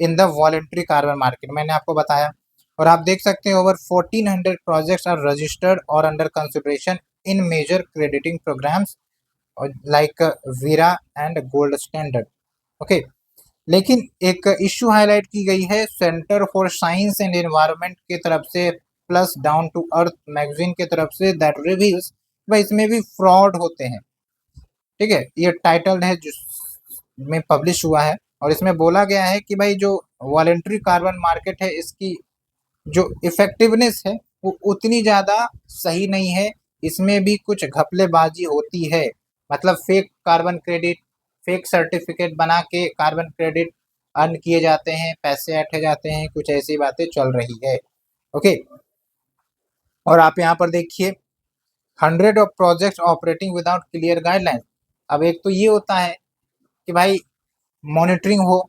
in the voluntary carbon market, मैंने आपको बताया। और आप देख सकते हैं ओवर 1400 प्रोजेक्ट्स आर रजिस्टर्ड और under consideration in major crediting programmes like Verra and gold standard. Okay, लेकिन एक इश्यू हाईलाइट की गई है centre for science and environment की तरफ से plus down to earth magazine की तरफ से, दैट रिव्यूज भाई इसमें भी फ्रॉड होते हैं। ठीक है, ये टाइटल है जिसमें पब्लिश हुआ है, और इसमें बोला गया है कि भाई जो वॉलंटरी कार्बन मार्केट है इसकी जो इफेक्टिवनेस है वो उतनी ज़्यादा सही नहीं है, इसमें भी कुछ घपलेबाजी होती है, मतलब fake carbon credit, fake certificate बना के कार्बन क्रेडिट अर्न किए जाते हैं, पैसे ऐंठे जाते हैं, कुछ ऐसी बातें चल रही है। ओके, और आप यहाँ पर देखिए 100 of projects operating without clear guideline. अब एक तो ये होता है कि भाई मॉनिटरिंग हो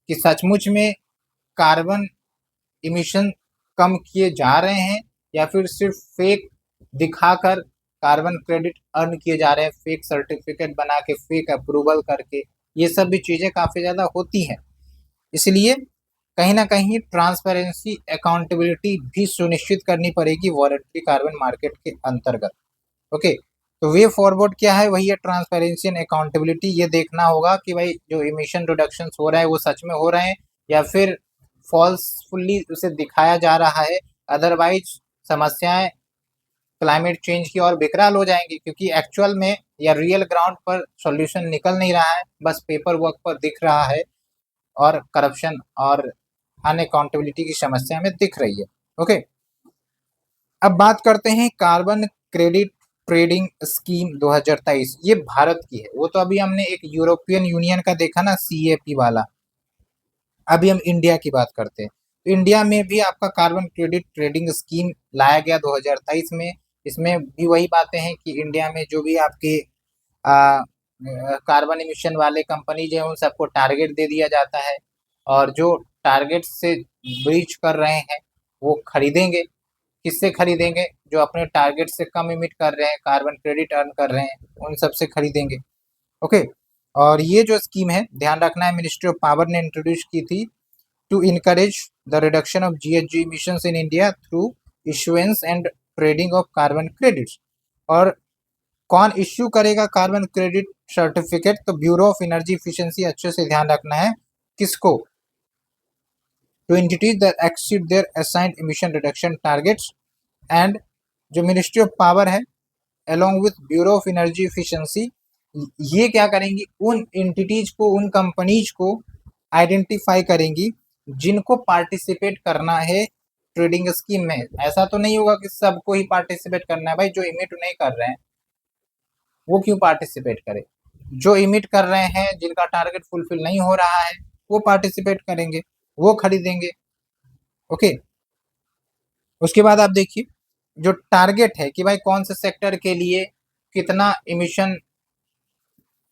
कि सचमुच में कार्बन इमिशन कम किए जा रहे हैं या फिर सिर्फ फेक दिखाकर कार्बन क्रेडिट अर्न किए जा रहे हैं, फेक सर्टिफिकेट बना के, फेक अप्रूवल करके, ये सब भी चीज़ें काफ़ी ज़्यादा होती हैं। इसलिए कहीं ना कहीं ट्रांसपेरेंसी अकाउंटेबिलिटी भी सुनिश्चित करनी पड़ेगी वॉलंटरी कार्बन मार्केट के अंतर्गत। ओके, तो वे फॉरवर्ड क्या है, वही है ट्रांसपेरेंसी एंड अकाउंटेबिलिटी। ये देखना होगा कि भाई जो इमिशन रिडक्शन हो रहा है वो सच में हो रहे हैं या फिर फॉल्सफुली उसे दिखाया जा रहा है, अदरवाइज समस्याएं क्लाइमेट चेंज की और विकराल हो जाएंगी, क्योंकि एक्चुअल में या रियल ग्राउंड पर सॉल्यूशन निकल नहीं रहा है, बस पेपर वर्क पर दिख रहा है, और करप्शन और अनअकाउंटेबिलिटी की समस्या हमें दिख रही है। ओके, अब बात करते हैं कार्बन क्रेडिट ट्रेडिंग स्कीम 2023, ये भारत की है। वो तो अभी हमने एक यूरोपियन यूनियन का देखा ना, CAP वाला, अभी हम इंडिया की बात करते हैं। तो इंडिया में भी आपका कार्बन क्रेडिट ट्रेडिंग स्कीम लाया गया 2023 में। इसमें भी वही बातें हैं कि इंडिया में जो भी आपके कार्बन इमिशन वाले कंपनी जो है उन सबको टारगेट दे दिया जाता है, और जो टारगेट से ब्रीच कर रहे हैं वो खरीदेंगे। किससे खरीदेंगे, जो अपने टारगेट से कम इमिट कर रहे हैं, कार्बन क्रेडिट अर्न कर रहे हैं, उन सब से खरीदेंगे। ओके, और ये जो स्कीम है, ध्यान रखना है, मिनिस्ट्री ऑफ पावर ने इंट्रोड्यूस की थी to encourage the reduction of GHG emissions in India through issuance and trading of carbon credits. और कौन इश्यू करेगा कार्बन क्रेडिट सर्टिफिकेट? तो ब्यूरो ऑफ एनर्जी इफिशिएंसी, अच्छे से ध्यान रखना है, किसको? To entities that exceed their assigned emission reduction targets. And जो मिनिस्ट्री ऑफ पावर है along with bureau of energy efficiency, ये क्या करेंगी? उन एंटिटीज को, उन कंपनीज को आइडेंटिफाई करेंगी जिनको पार्टिसिपेट करना है ट्रेडिंग स्कीम में। ऐसा तो नहीं होगा कि सबको ही पार्टिसिपेट करना है भाई। जो इमिट नहीं कर रहे हैं वो क्यों पार्टिसिपेट करे? जो इमिट कर रहे हैं, जिनका टारगेट फुलफिल नहीं हो रहा है, वो पार्टिसिपेट करेंगे, वो खरीदेंगे। ओके, उसके बाद आप देखिए जो टारगेट है कि भाई कौन से सेक्टर के लिए कितना इमिशन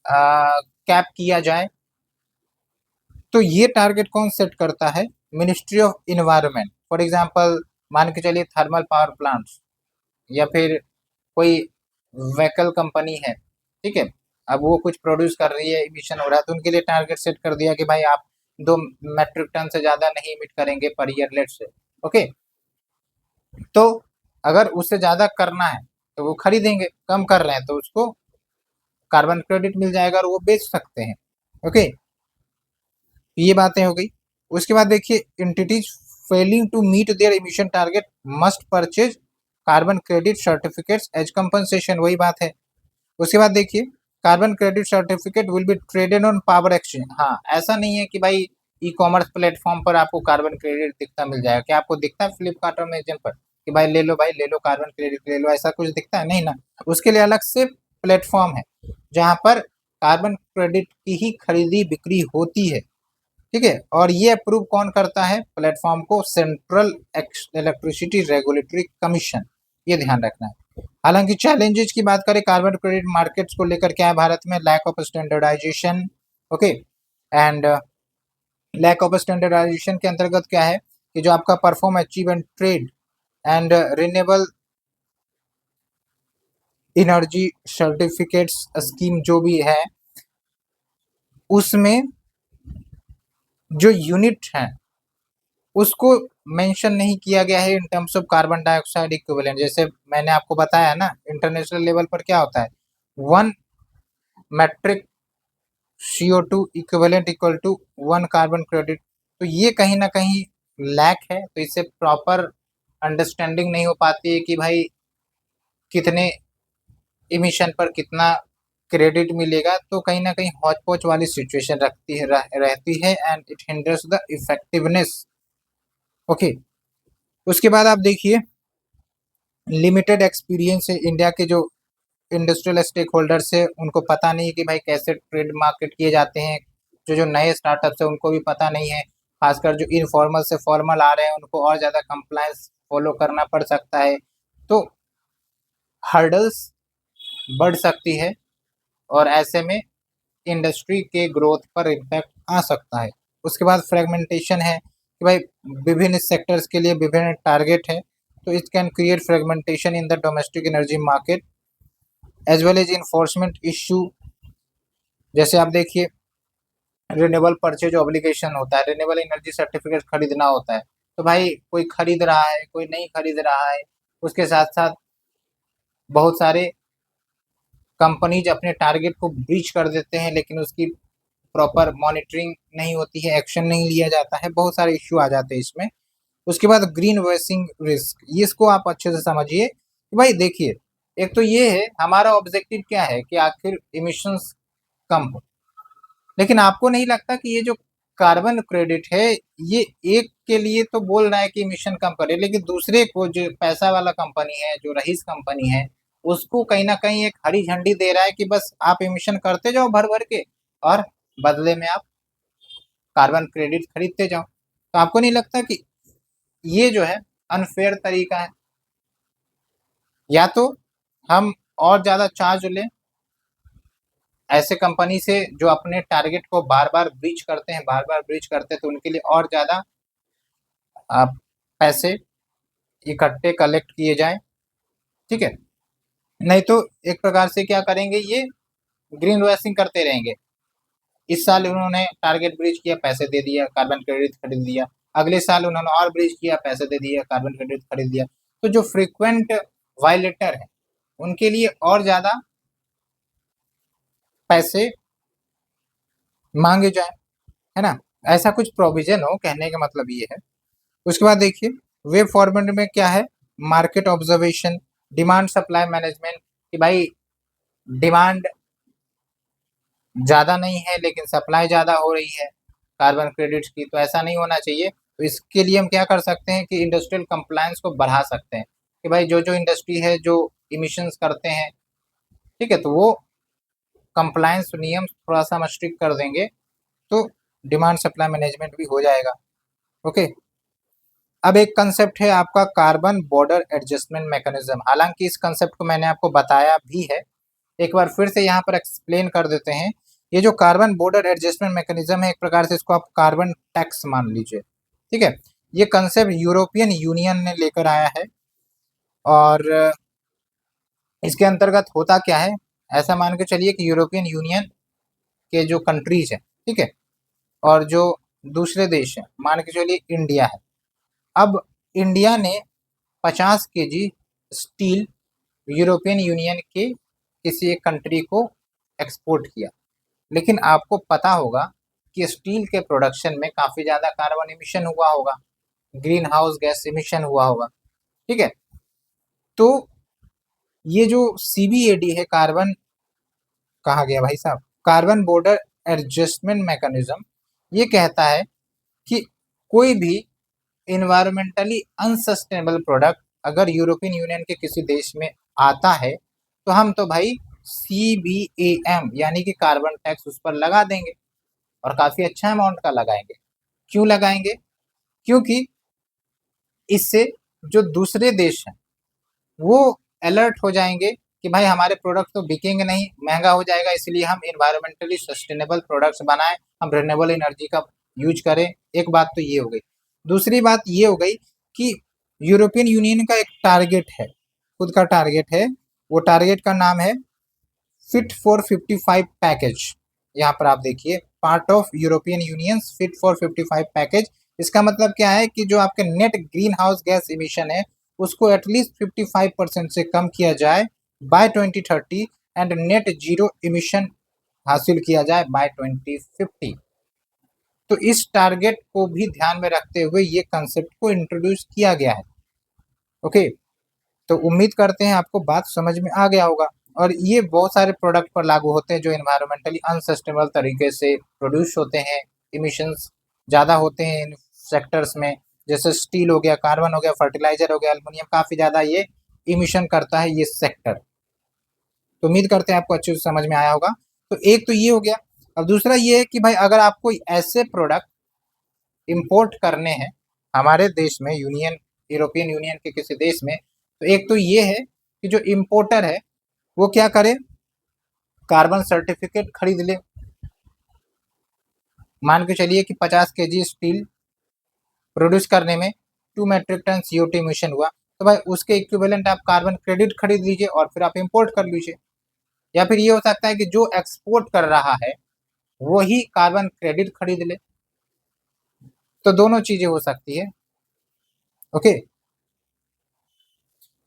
कैप किया जाए, तो ये टारगेट कौन सेट करता है? Ministry of environment. For example मान के चलिए थर्मल पावर प्लांट्स या फिर कोई व्हीकल कंपनी है, ठीक है, अब वो कुछ प्रोड्यूस कर रही है, इमिशन हो रहा है, तो उनके लिए टारगेट सेट कर दिया कि भाई आप 2 मेट्रिक टन से ज़्यादा नहीं इमिट करेंगे पर ईयर, लेट से। ओके, तो अगर उससे ज़्यादा करना है तो वो खरीदेंगे, कम कर रहे हैं तो उसको कार्बन क्रेडिट मिल जाएगा और वो बेच सकते हैं। ओके, ये बातें हो गई। उसके बाद देखिए entities failing to meet their emission target must purchase carbon credit certificates as compensation, वही बात है। उसके बाद देखिए carbon credit certificate will be traded on power exchange. हाँ, ऐसा नहीं है कि भाई ई कॉमर्स प्लेटफॉर्म पर आपको कार्बन क्रेडिट दिखता मिल जाएगा। क्या आपको दिखता है फ्लिपकार्ट और अमेजन पर कि भाई ले लो, भाई ले लो कार्बन क्रेडिट ले लो, ऐसा कुछ दिखता है? नहीं ना। उसके लिए अलग से प्लेटफॉर्म है जहाँ पर कार्बन क्रेडिट की ही खरीदी बिक्री होती है, ठीक है। और ये अप्रूव कौन करता है प्लेटफॉर्म को? सेंट्रल इलेक्ट्रिसिटी रेगुलेटरी कमीशन, ये ध्यान रखना है। हालांकि चैलेंजेस की बात करें कार्बन क्रेडिट मार्केट्स को लेकर, क्या है भारत में? Lack of standardisation. Okay, and lack of standardisation के अंतर्गत क्या है कि जो आपका perform achieve and trade and renewable energy certificates scheme जो भी है उसमें जो यूनिट है उसको मेंशन नहीं किया गया है in terms of carbon dioxide equivalent. जैसे मैंने आपको बताया ना, इंटरनेशनल लेवल पर क्या होता है, 1 metric CO2 equivalent equal to 1 carbon credit. तो ये कहीं ना कहीं लैक है, तो इससे प्रॉपर अंडरस्टैंडिंग नहीं हो पाती है कि भाई कितने इमिशन पर कितना क्रेडिट मिलेगा। तो कहीं ना कहीं हौच पौच वाली सिचुएशन रहती है and it hinders the effectiveness. Okay, उसके बाद आप देखिए लिमिटेड एक्सपीरियंस है इंडिया के जो इंडस्ट्रियल स्टेक होल्डर्स है, उनको पता नहीं है कि भाई कैसे ट्रेड मार्केट किए जाते हैं। जो जो नए स्टार्टअप्स है उनको भी पता नहीं है, खासकर जो इनफॉर्मल से फॉर्मल आ रहे हैं उनको और ज़्यादा कंप्लायंस फॉलो करना पड़ सकता है, तो हर्डल्स बढ़ सकती है और ऐसे में इंडस्ट्री के ग्रोथ पर इम्पैक्ट आ सकता है। उसके बाद फ्रेगमेंटेशन है कि भाई विभिन्न सेक्टर्स के लिए विभिन्न टारगेट है, तो it can create fragmentation in the domestic energy market as well as enforcement issue. जैसे आप देखिए रिन्यूएबल परचेज ऑब्लिगेशन होता है, रिन्यूएबल एनर्जी सर्टिफिकेट खरीदना होता है, तो भाई कोई खरीद रहा है, कोई नहीं खरीद रहा है। उसके साथ साथ बहुत सारे कंपनीज अपने टारगेट को ब्रीच कर देते हैं, लेकिन उसकी प्रॉपर मॉनिटरिंग नहीं होती है, एक्शन नहीं लिया जाता है, बहुत सारे इश्यू आ जाते हैं इसमें। उसके बाद ग्रीन वॉशिंग रिस्क, ये इसको आप अच्छे से समझिए कि भाई देखिए, एक तो ये है हमारा ऑब्जेक्टिव क्या है कि आखिर इमिशंस कम हो, लेकिन आपको नहीं लगता कि ये जो कार्बन क्रेडिट है ये एक के लिए तो बोल रहा है कि इमिशन कम करे, लेकिन दूसरे को जो पैसा वाला कंपनी है, जो रईस कंपनी है, उसको कहीं ना कहीं एक हरी झंडी दे रहा है कि बस आप इमिशन करते जाओ भर भर के और बदले में आप कार्बन क्रेडिट खरीदते जाओ। तो आपको नहीं लगता कि ये जो है अनफेयर तरीका है? या तो हम और ज़्यादा चार्ज लें ऐसे कंपनी से जो अपने टारगेट को बार बार ब्रीच करते हैं, बार बार ब्रीच करते हैं, तो उनके लिए और ज़्यादा पैसे इकट्ठे कलेक्ट किए जाएं, ठीक है। नहीं तो एक प्रकार से क्या करेंगे, ये ग्रीन वॉशिंग करते रहेंगे। इस साल उन्होंने टारगेट ब्रीच किया, पैसे दे दिया, कार्बन क्रेडिट खरीद लिया। अगले साल उन्होंने और ब्रीच किया, पैसे दे दिया, कार्बन क्रेडिट खरीद लिया। तो जो फ्रीक्वेंट वायलेटर है उनके लिए और ज्यादा पैसे मांगे जाए, है ना। ऐसा कुछ प्रोविजन हो, कहने का मतलब ये है। उसके बाद देखिए वे फॉर्मेट में क्या है, market observation, demand supply management, कि भाई डिमांड ज्यादा नहीं है लेकिन सप्लाई ज्यादा हो रही है कार्बन क्रेडिट्स की, तो ऐसा नहीं होना चाहिए। तो इसके लिए हम क्या कर सकते हैं कि इंडस्ट्रियल कंप्लायंस को बढ़ा सकते हैं, कि भाई जो जो इंडस्ट्री है जो इमिशंस करते हैं, ठीक है, तो वो कंप्लायंस नियम थोड़ा सा हम स्ट्रिक्ट कर देंगे तो डिमांड सप्लाई मैनेजमेंट भी हो जाएगा। ओके। अब एक कंसेप्ट है आपका कार्बन बॉर्डर एडजस्टमेंट मैकेनिज्म। हालांकि इस कंसेप्ट को मैंने आपको बताया भी है, एक बार फिर से यहाँ पर एक्सप्लेन कर देते हैं। ये जो कार्बन बॉर्डर एडजस्टमेंट मैकेनिज्म है, एक प्रकार से इसको आप कार्बन टैक्स मान लीजिए, ठीक है। ये कंसेप्ट यूरोपियन यूनियन ने लेकर आया है और इसके अंतर्गत होता क्या है, ऐसा मान के चलिए कि यूरोपियन यूनियन के जो कंट्रीज है, ठीक है, और जो दूसरे देश है, मान के चलिए इंडिया है। अब इंडिया ने 50 केजी स्टील यूरोपियन यूनियन के किसी एक कंट्री को एक्सपोर्ट किया, लेकिन आपको पता होगा कि स्टील के प्रोडक्शन में काफी ज्यादा कार्बन इमिशन हुआ होगा, ग्रीन हाउस गैस इमिशन हुआ होगा, ठीक है। तो ये जो सीबीएडी है, कार्बन कहा गया भाई साहब, कार्बन बॉर्डर एडजस्टमेंट मैकेनिज्म, ये कहता है कि कोई भी इन्वायरमेंटली अनसस्टेनेबल प्रोडक्ट अगर यूरोपियन यूनियन के किसी देश में आता है तो हम तो भाई CBAM यानी कि कार्बन टैक्स उस पर लगा देंगे, और काफी अच्छा अमाउंट का लगाएंगे। क्यों लगाएंगे? क्योंकि इससे जो दूसरे देश हैं वो अलर्ट हो जाएंगे कि भाई हमारे प्रोडक्ट तो बिकेंगे नहीं, महंगा हो जाएगा, इसलिए हम इन्वायरमेंटली सस्टेनेबल प्रोडक्ट्स बनाएं, हम रिन्यूएबल एनर्जी का यूज करें। एक बात तो ये हो गई। दूसरी बात ये हो गई कि यूरोपियन यूनियन का एक टारगेट है, खुद का टारगेट है, वो टारगेट का नाम है फिट फॉर 55 पैकेज। यहाँ पर आप देखिए, part of European Union fit for 55 package. इसका मतलब क्या है कि जो आपके net greenhouse gas emission है उसको एटलीस्ट 55% से कम किया जाए by 2030 and net zero emission हासिल किया जाए बाय 2050। तो इस टारगेट को भी ध्यान में रखते हुए ये कंसेप्ट को इंट्रोड्यूस किया गया है। ओके, तो उम्मीद करते हैं आपको बात समझ में आ गया होगा। और ये बहुत सारे प्रोडक्ट पर लागू होते हैं जो इन्वायरमेंटली अनसस्टेनेबल तरीके से प्रोड्यूस होते हैं, इमिशंस ज़्यादा होते हैं इन सेक्टर्स में, जैसे स्टील हो गया, कार्बन हो गया, फर्टिलाइजर हो गया, एल्युमिनियम, काफ़ी ज़्यादा ये इमिशन करता है ये सेक्टर। तो उम्मीद करते हैं आपको अच्छे से समझ में आया होगा। तो एक तो ये हो गया। अब दूसरा ये है कि भाई अगर आपको ऐसे प्रोडक्ट इंपोर्ट करने हैं हमारे देश में, यूरोपियन यूनियन के किसी देश में, तो एक तो ये है कि जो इम्पोर्टर है वो क्या करे, कार्बन सर्टिफिकेट खरीद ले। मान के चलिए कि 50 केजी स्टील प्रोड्यूस करने में 2 मेट्रिक टन CO2 इमिशन हुआ, तो भाई उसके इक्विवेलेंट आप कार्बन क्रेडिट खरीद लीजिए और फिर आप इंपोर्ट कर लीजिए। या फिर ये हो सकता है कि जो एक्सपोर्ट कर रहा है वही कार्बन क्रेडिट खरीद ले। तो दोनों चीजें हो सकती है। ओके,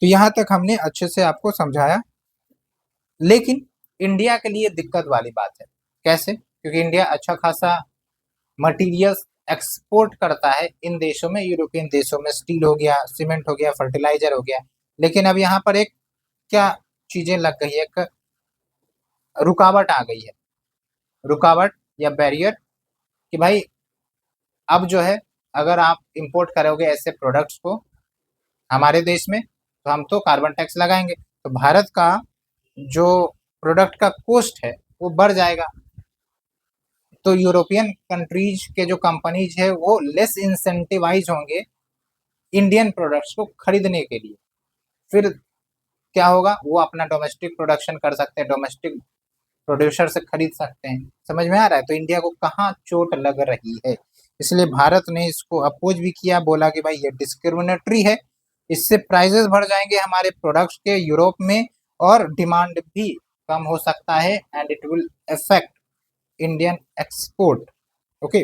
तो यहां तक हमने अच्छे से आपको समझाया। लेकिन इंडिया के लिए दिक्कत वाली बात है। कैसे? क्योंकि इंडिया अच्छा खासा मटेरियल्स एक्सपोर्ट करता है इन देशों में, यूरोपियन देशों में, स्टील हो गया, सीमेंट हो गया, फर्टिलाइजर हो गया। लेकिन अब यहाँ पर एक क्या चीजें लग गई है, एक रुकावट आ गई है, रुकावट या बैरियर, कि भाई अब जो है अगर आप इंपोर्ट करोगे ऐसे प्रोडक्ट्स को हमारे देश में तो हम तो कार्बन टैक्स लगाएंगे, तो भारत का जो प्रोडक्ट का कॉस्ट है वो बढ़ जाएगा। तो यूरोपियन कंट्रीज के जो कंपनीज है वो लेस इंसेंटिवाइज होंगे इंडियन प्रोडक्ट्स को खरीदने के लिए। फिर क्या होगा, वो अपना डोमेस्टिक प्रोडक्शन कर सकते हैं, डोमेस्टिक प्रोड्यूसर से खरीद सकते हैं। समझ में आ रहा है? तो इंडिया को कहाँ चोट लग रही है, इसलिए भारत ने इसको अपोज भी किया, बोला कि भाई ये डिस्क्रिमिनेटरी है, इससे प्राइजेस बढ़ जाएंगे हमारे प्रोडक्ट्स के यूरोप में और डिमांड भी कम हो सकता है and it will affect Indian export. Okay,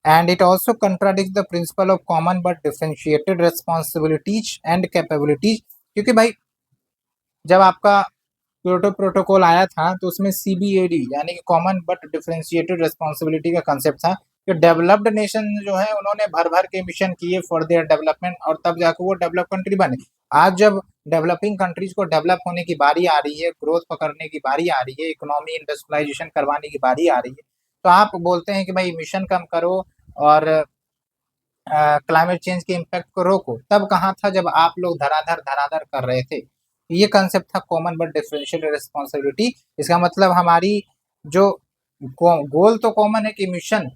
and it also contradicts the principle of common but differentiated responsibilities and capabilities. क्योंकि भाई जब आपका क्योटो प्रोटोकॉल आया था तो उसमें CBAD यानी कि कॉमन बट डिफरेंशिएटेड रिस्पॉन्सिबिलिटी का कंसेप्ट था कि डेवलप्ड नेशन जो है उन्होंने भर भर के मिशन किए फॉर देयर डेवलपमेंट और तब जाकर वो डेवलप कंट्री बने। आज जब डेवलपिंग कंट्रीज को डेवलप होने की बारी आ रही है, ग्रोथ पकड़ने की बारी आ रही है, इकोनॉमी इंडस्ट्रियलाइजेशन करवाने की बारी आ रही है, तो आप बोलते हैं कि भाई मिशन कम करो और क्लाइमेट चेंज के इम्पैक्ट को रोको। तब कहाँ था जब आप लोग धराधर धराधर कर रहे थे। ये कंसेप्ट था कॉमन बट डिफरेंशियल रिस्पॉन्सिबिलिटी। इसका मतलब हमारी जो गोल तो कॉमन है कि मिशन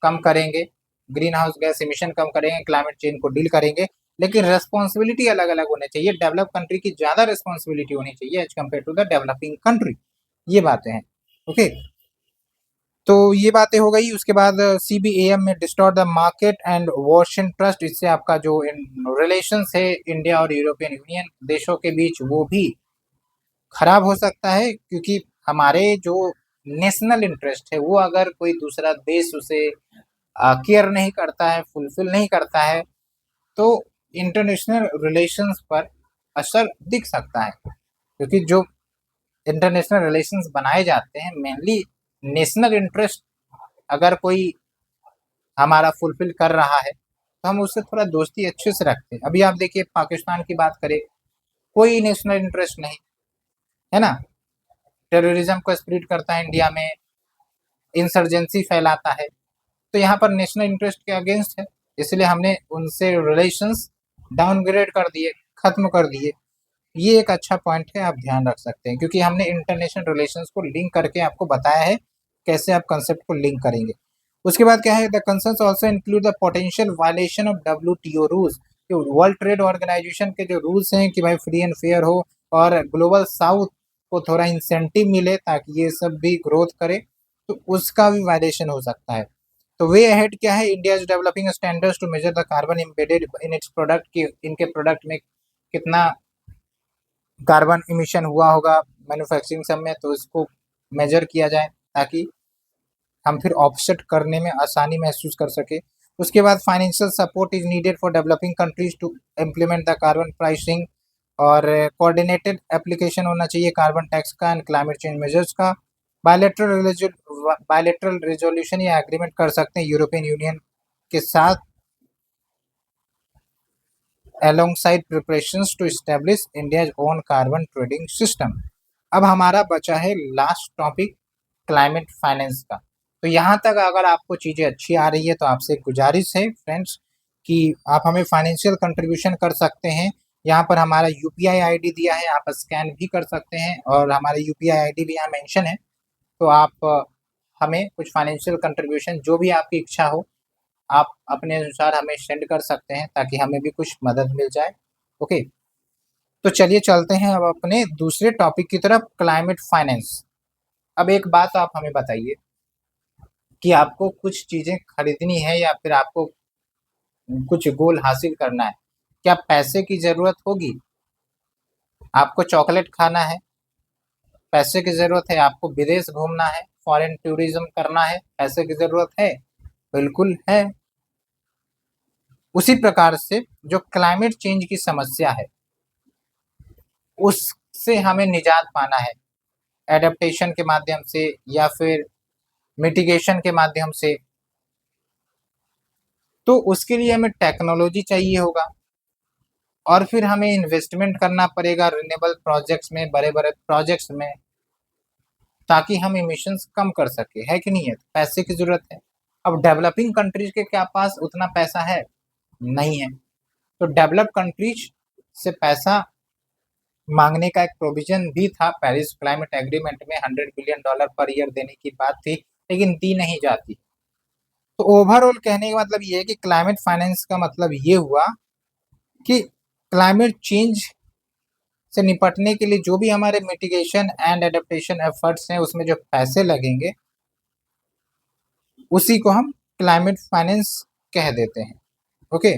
कम करेंगे, ग्रीन हाउस गैस इमिशन कम करेंगे, क्लाइमेट चेंज को डील करेंगे, लेकिन रेस्पॉन्सिबिलिटी अलग अलग होनी चाहिए। डेवलप कंट्री की ज्यादा रेस्पॉन्सिबिलिटी होनी चाहिए as compare to the developing country. ये बातें हैं। ओके, तो ये बातें हो गई। उसके बाद CBAM में distort the market and washing trust. इससे आपका जो रिलेशंस है इंडिया और यूरोपियन यूनियन देशों के बीच वो भी खराब हो सकता है, क्योंकि हमारे जो नेशनल इंटरेस्ट है वो अगर कोई दूसरा देश उसे केयर नहीं करता है, फुलफिल नहीं करता है, तो इंटरनेशनल रिलेशंस पर असर दिख सकता है। क्योंकि जो इंटरनेशनल रिलेशंस बनाए जाते हैं मेनली नेशनल इंटरेस्ट अगर कोई हमारा फुलफिल कर रहा है तो हम उससे थोड़ा दोस्ती अच्छे से रखते हैं। अभी आप देखिए पाकिस्तान की बात करें, कोई नेशनल इंटरेस्ट नहीं है ना, टेररिज्म को स्प्रेड करता है इंडिया में, इंसर्जेंसी फैलाता है, तो यहाँ पर नेशनल इंटरेस्ट के अगेंस्ट है, इसलिए हमने उनसे रिलेशंस डाउनग्रेड कर दिए, खत्म कर दिए। ये एक अच्छा पॉइंट है, आप ध्यान रख सकते हैं, क्योंकि हमने इंटरनेशनल रिलेशंस को लिंक करके आपको बताया है कैसे आप कंसेप्ट को लिंक करेंगे। उसके बाद क्या है, the concerns also include the potential violation of WTO rules. World trade organisation के जो रूल्स हैं कि भाई फ्री एंड फेयर हो और ग्लोबल साउथ को थोड़ा इंसेंटिव मिले ताकि ये सब भी ग्रोथ करे, तो उसका भी वायलेशन हो सकता है। तो वे अहेड क्या है, India is developing standards to measure the carbon embedded in its product, की इनके प्रोडक्ट में कितना कार्बन इमिशन हुआ होगा मैन्युफैक्चरिंग सब में, तो इसको मेजर किया जाए ताकि हम फिर ऑफसेट करने में आसानी महसूस कर सके। उसके बाद financial support is needed for developing countries to implement the carbon pricing, और कोऑर्डिनेटेड एप्लीकेशन होना चाहिए कार्बन टैक्स का एंड क्लाइमेट चेंज मेजर्स का। बायलेटरल रेजोल्यूशन या एग्रीमेंट कर सकते हैं यूरोपियन यूनियन के साथ alongside preparations to establish India's own carbon trading system। अब हमारा बचा है लास्ट टॉपिक क्लाइमेट फाइनेंस का। तो यहाँ तक अगर आपको चीज़ें अच्छी आ रही है तो आपसे गुजारिश है फ्रेंड्स कि आप हमें फाइनेंशियल कंट्रीब्यूशन कर सकते हैं। यहाँ पर हमारा UPI ID दिया है, आप स्कैन भी कर सकते हैं और हमारा UPI ID भी यहाँ मेंशन है। तो आप हमें कुछ फाइनेंशियल कंट्रीब्यूशन जो भी आपकी इच्छा हो आप अपने अनुसार हमें सेंड कर सकते हैं ताकि हमें भी कुछ मदद मिल जाए। ओके, तो चलिए चलते हैं अब अपने दूसरे टॉपिक की तरफ, क्लाइमेट फाइनेंस। अब एक बात आप हमें बताइए कि आपको कुछ चीज़ें खरीदनी है या फिर आपको कुछ गोल हासिल करना है, क्या पैसे की ज़रूरत होगी? आपको चॉकलेट खाना है, पैसे की ज़रूरत है। आपको विदेश घूमना है, फॉरेन टूरिज्म करना है, पैसे की ज़रूरत है, बिल्कुल है। उसी प्रकार से जो क्लाइमेट चेंज की समस्या है उससे हमें निजात पाना है एडेप्टेशन के माध्यम से या फिर मिटिगेशन के माध्यम से, तो उसके लिए हमें टेक्नोलॉजी चाहिए होगा और फिर हमें इन्वेस्टमेंट करना पड़ेगा रिन्यूएबल प्रोजेक्ट्स में, बड़े बड़े प्रोजेक्ट्स में, ताकि हम इमिशंस कम कर सके, है कि नहीं है? तो पैसे की जरूरत है। अब डेवलपिंग कंट्रीज के क्या पास उतना पैसा है? नहीं है। तो डेवलप कंट्रीज से पैसा मांगने का एक प्रोविजन भी था पेरिस क्लाइमेट एग्रीमेंट में, $100 बिलियन पर ईयर देने की बात थी, लेकिन दी नहीं जाती। तो ओवरऑल कहने का मतलब ये है कि क्लाइमेट फाइनेंस का मतलब ये हुआ कि क्लाइमेट चेंज से निपटने के लिए जो भी हमारे मिटिगेशन एंड एडेप्टेशन एफर्ट्स हैं उसमें जो पैसे लगेंगे उसी को हम क्लाइमेट फाइनेंस कह देते हैं। ओके,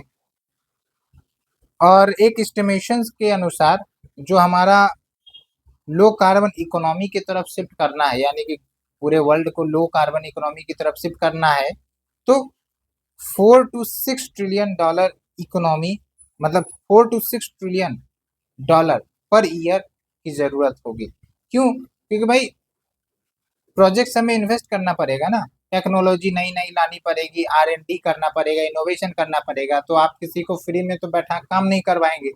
और एक एस्टिमेशंस के अनुसार जो हमारा लो कार्बन इकोनॉमी की तरफ शिफ्ट करना है, यानी कि पूरे वर्ल्ड को लो कार्बन इकोनॉमी की तरफ शिफ्ट करना है, तो 4 to 6 ट्रिलियन डॉलर इकोनॉमी, मतलब 4 to 6 trillion dollar per year की जरूरत होगी। क्यों? क्योंकि भाई प्रोजेक्ट्स हमें इन्वेस्ट करना पड़ेगा ना, टेक्नोलॉजी नई नई लानी पड़ेगी, R&D करना पड़ेगा, इनोवेशन करना पड़ेगा। तो आप किसी को फ्री में तो बैठा काम नहीं करवाएंगे,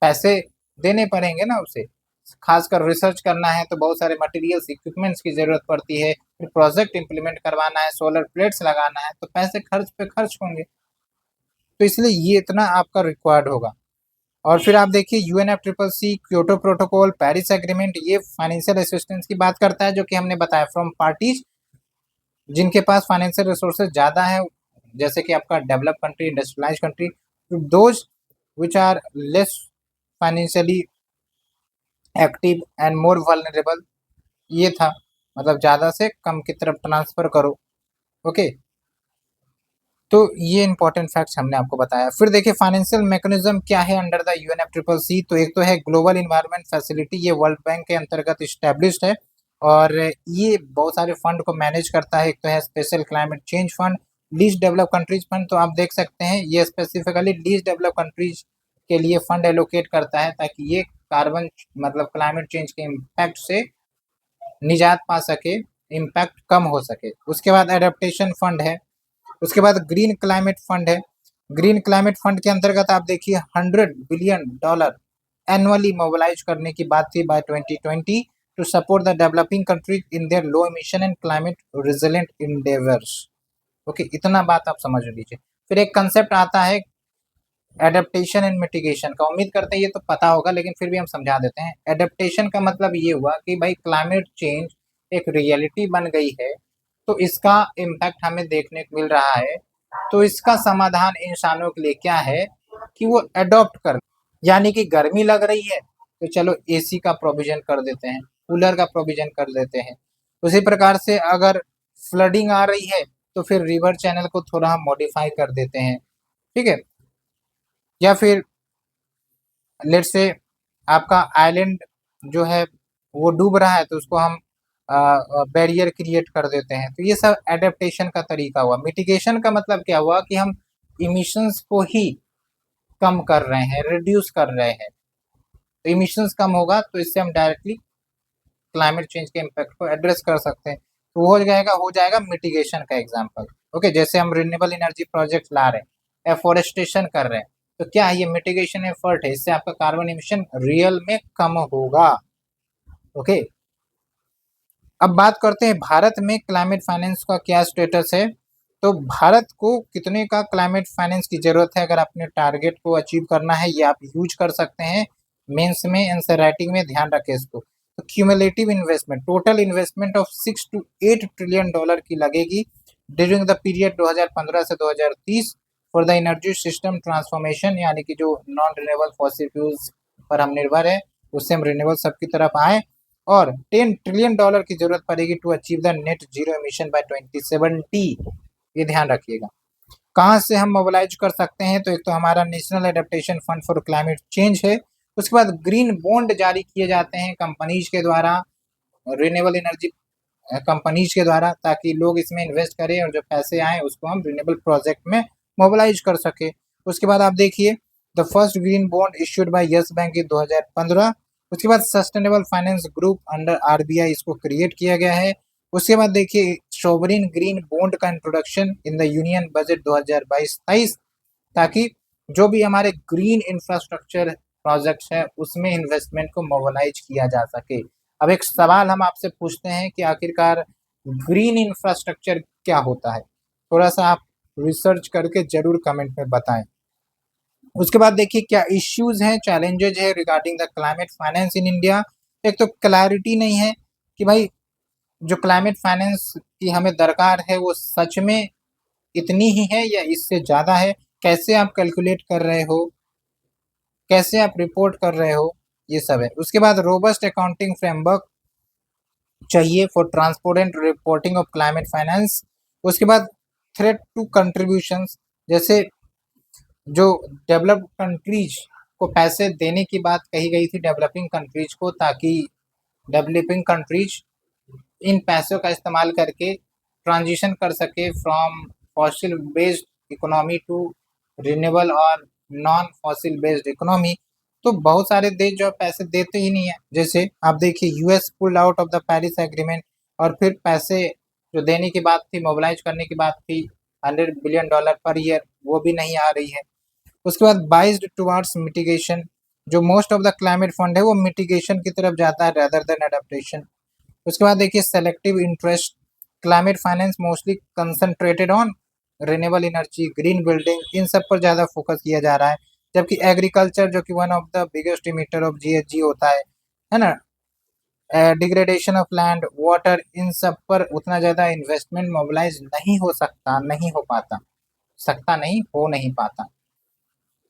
पैसे देने पड़ेंगे ना उसे। खासकर रिसर्च करना है तो बहुत सारे मटेरियल्स इक्विपमेंट्स की जरूरत पड़ती है, फिर प्रोजेक्ट इंप्लीमेंट करवाना है, सोलर प्लेट्स लगाना है, तो पैसे खर्च पे खर्च होंगे। तो इसलिए ये इतना आपका रिक्वायर्ड होगा। और फिर आप देखिए UNFCCC, Kyoto protocol, Paris agreement, ये फाइनेंशियल असिस्टेंस की बात करता है, जो कि हमने बताया फ्रॉम पार्टीज जिनके पास फाइनेंशियल रिसोर्सेज ज़्यादा है, जैसे कि आपका develop country, industrialise country, those which are less financially active and more vulnerable. ये था, मतलब ज़्यादा से कम की तरफ ट्रांसफ़र करो। ओके, तो ये इंपॉर्टेंट फैक्ट्स हमने आपको बताया। फिर देखिए फाइनेंशियल मैकेनिज्म क्या है अंडर द UNFCCC। तो एक तो है ग्लोबल इन्वायरमेंट फैसिलिटी, ये वर्ल्ड बैंक के अंतर्गत इस्टेब्लिश्ड है और ये बहुत सारे फंड को मैनेज करता है। एक तो है special climate change fund, least develop countries fund. तो आप देख सकते हैं ये स्पेसिफिकली लीस्ट डेवलप कंट्रीज के लिए फंड एलोकेट करता है, ताकि ये कार्बन मतलब क्लाइमेट चेंज के इम्पैक्ट से निजात पा सके, इम्पैक्ट कम हो सके। उसके बाद एडेप्टेशन फंड है। उसके बाद ग्रीन क्लाइमेट फंड है। ग्रीन क्लाइमेट फंड के अंतर्गत आप देखिए $100 बिलियन एनुअली मोबिलाइज करने की बात थी by 2020 to support the developing countries in their low emission and climate resilient endeavours. Okay, इतना बात आप समझ लीजिए। फिर एक कंसेप्ट आता है एडेप्टेशन एंड मिटिगेशन का। उम्मीद करते हैं ये तो पता होगा, लेकिन फिर भी हम समझा देते हैं। एडेप्टेशन का मतलब ये हुआ कि भाई क्लाइमेट चेंज एक रियलिटी बन गई है, तो इसका इम्पैक्ट हमें देखने को मिल रहा है। तो इसका समाधान इंसानों के लिए क्या है कि वो अडॉप्ट कर, यानी कि गर्मी लग रही है तो चलो AC का प्रोविजन कर देते हैं, कूलर का प्रोविजन कर देते हैं। उसी प्रकार से अगर फ्लडिंग आ रही है तो फिर रिवर चैनल को थोड़ा हम मॉडिफाई कर देते हैं, ठीक है। या फिर लेट से आपका आइलैंड जो है वो डूब रहा है, तो उसको हम बैरियर क्रिएट कर देते हैं। तो ये सब एडेप्टेशन का तरीका हुआ। मिटिगेशन का मतलब क्या हुआ कि हम इमिशंस को ही कम कर रहे हैं, रिड्यूस कर रहे हैं। तो इमिशंस कम होगा तो इससे हम डायरेक्टली क्लाइमेट चेंज के इम्पैक्ट को एड्रेस कर सकते हैं। तो हो जाएगा मिटिगेशन का एग्जाम्पल। ओके, जैसे हम रिन्यूएबल एनर्जी प्रोजेक्ट ला रहे हैं, एफोरेस्टेशन कर रहे हैं, तो क्या है, ये मिटिगेशन एफर्ट है, इससे आपका कार्बन इमिशन रियल में कम होगा। ओके, अब बात करते हैं भारत में क्लाइमेट फाइनेंस का क्या स्टेटस है। तो भारत को कितने का क्लाइमेट फाइनेंस की जरूरत है, अगर अपने टारगेट को अचीव करना है, ये आप यूज कर सकते हैं। मेंस में आंसर राइटिंग में ध्यान रखें इसको। तो cumulative investment, total investment of $6 to 8 trillion की लगेगी ड्यूरिंग द पीरियड 2015 से 2030 for the energy system transformation, यानी कि जो नॉन रिन्यूएबल फॉसिल फ्यूल्स पर हम निर्भर है, उससे हम रिन्यूएबल सब की तरफ आए। और $10 ट्रिलियन की जरूरत पड़ेगी to achieve the net zero emission by 2070। ये ध्यान रखिएगा। कहाँ से हम मोबिलाइज कर सकते हैं, तो एक तो हमारा national adaptation fund for climate change है। उसके बाद ग्रीन बॉन्ड जारी किए जाते हैं कंपनीज के द्वारा, रिन्यूएबल एनर्जी कंपनीज के द्वारा, ताकि लोग इसमें इन्वेस्ट करें और जो पैसे आए उसको हम रिन्यूएबल प्रोजेक्ट में मोबिलाइज कर सके। उसके बाद आप देखिए the first green bond issued by Yes Bank in 2015। उसके बाद sustainable finance group under RBI इसको क्रिएट किया गया है। उसके बाद देखिए सोवरिन ग्रीन बॉन्ड का introduction in the union budget 2022-23, ताकि जो भी हमारे ग्रीन इंफ्रास्ट्रक्चर प्रोजेक्ट्स है उसमें इन्वेस्टमेंट को मोबिलाइज किया जा सके। अब एक सवाल हम आपसे पूछते हैं कि आखिरकार ग्रीन इंफ्रास्ट्रक्चर क्या होता है, थोड़ा सा आप रिसर्च करके जरूर कमेंट में बताएं। उसके बाद देखिए क्या इश्यूज हैं, चैलेंजेज है regarding the climate finance in India. एक तो क्लैरिटी नहीं है कि भाई जो क्लाइमेट फाइनेंस की हमें दरकार है वो सच में इतनी ही है या इससे ज़्यादा है, कैसे आप कैलकुलेट कर रहे हो, कैसे आप रिपोर्ट कर रहे हो, ये सब है। उसके बाद रोबस्ट अकाउंटिंग फ्रेमवर्क चाहिए for transparent reporting of climate finance. उसके बाद थ्रेट टू कंट्रीब्यूशंस, जैसे जो डेवलप्ड कंट्रीज को पैसे देने की बात कही गई थी डेवलपिंग कंट्रीज को, ताकि डेवलपिंग कंट्रीज इन पैसों का इस्तेमाल करके ट्रांजिशन कर सके from fossil based economy to renewable और नॉन फॉसिल बेस्ड इकोनॉमी। तो बहुत सारे देश जो पैसे देते ही नहीं है, जैसे आप देखिए US pulled out of the Paris agreement, और फिर पैसे जो देने की बात थी, मोबिलाइज करने की बात थी, $100 बिलियन पर ईयर, वो भी नहीं आ रही है। उसके बाद बाइज्ड टुवार्ड्स मिटिगेशन, जो most of the climate fund है वो मिटिगेशन की तरफ जाता है रेदर देन एडेप्टेशन। उसके बाद देखिए selective interest, climate finance mostly concentrated on renewable energy, green building, इन सब पर ज़्यादा फोकस किया जा रहा है। जबकि एग्रीकल्चर जो कि one of the biggest emitter of GHG होता है ना, डिग्रेडेशन ऑफ लैंड, वाटर, इन सब पर उतना ज़्यादा इन्वेस्टमेंट मोबिलाइज नहीं हो सकता, नहीं हो पाता, सकता नहीं, हो नहीं पाता।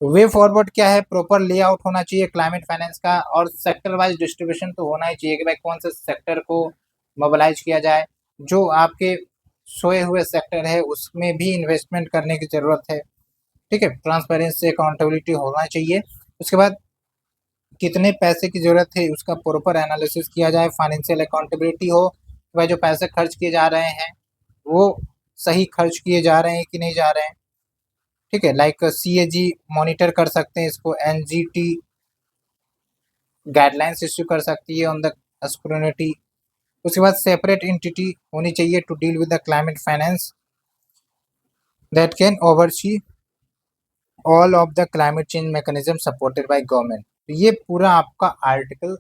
वे फॉरवर्ड क्या है, प्रॉपर लेआउट होना चाहिए क्लाइमेट फाइनेंस का, और सेक्टर वाइज डिस्ट्रीब्यूशन तो होना ही चाहिए कि भाई कौन से सेक्टर को मोबिलाइज किया जाए। जो आपके सोए हुए सेक्टर है उसमें भी इन्वेस्टमेंट करने की ज़रूरत है, ठीक है। ट्रांसपेरेंसी, अकाउंटेबिलिटी होना चाहिए। उसके बाद कितने पैसे की ज़रूरत है उसका प्रॉपर एनालिसिस किया जाए, फाइनेंशियल अकाउंटेबिलिटी हो, वह जो पैसे खर्च किए जा रहे हैं वो सही खर्च किए जा रहे हैं कि नहीं जा रहे हैं, ठीक है। लाइक सीएजी मॉनिटर कर सकते हैं इसको, एनजीटी गाइडलाइंस इश्यू कर सकती है ऑन द स्क्रूनिटी। उसके बाद सेपरेट एंटिटी होनी चाहिए to deal with the climate finance that can oversee all of the climate change mechanism supported by government. तो ये पूरा आपका आर्टिकल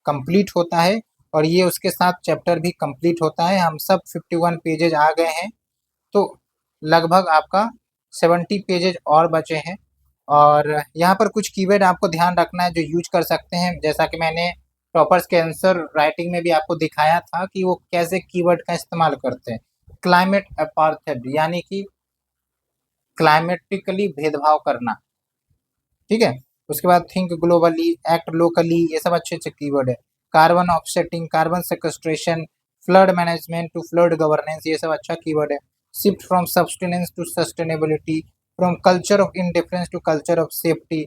कंप्लीट होता है, और ये उसके साथ चैप्टर भी कंप्लीट होता है। हम सब 51 पेजेज आ गए हैं, तो लगभग आपका 70 पेजेज और बचे हैं। और यहाँ पर कुछ कीवर्ड आपको ध्यान रखना है जो यूज कर सकते हैं, जैसा कि मैंने टॉपर्स के आंसर राइटिंग में भी आपको दिखाया था कि वो कैसे कीवर्ड का इस्तेमाल करते हैं। क्लाइमेट अपार्थेड, यानी कि क्लाइमेटिकली भेदभाव करना, ठीक है। उसके बाद थिंक ग्लोबली, एक्ट लोकली, ये सब अच्छे अच्छे कीवर्ड है। Carbon offsetting, carbon sequestration, flood management to flood governance, ये सब अच्छा कीवर्ड है। Shift from subsistence to sustainability, from culture of indifference to culture of safety,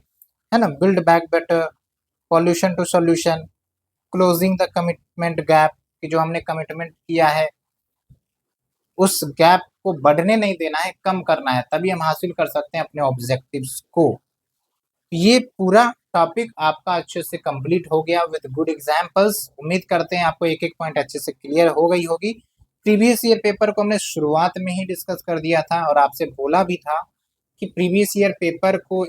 है ना। Build back better, pollution to solution, closing the commitment gap, कि जो हमने commitment किया है उस गैप को बढ़ने नहीं देना है, कम करना है, तभी हम हासिल कर सकते हैं अपने ऑब्जेक्टिव्स को। ये पूरा टॉपिक आपका अच्छे से कंप्लीट हो गया विद गुड एग्जांपल्स। उम्मीद करते हैं आपको एक एक पॉइंट अच्छे से क्लियर हो गई होगी। प्रीवियस ईयर पेपर को हमने शुरुआत में ही डिस्कस कर दिया था, और आपसे बोला भी था कि प्रीवियस ईयर पेपर को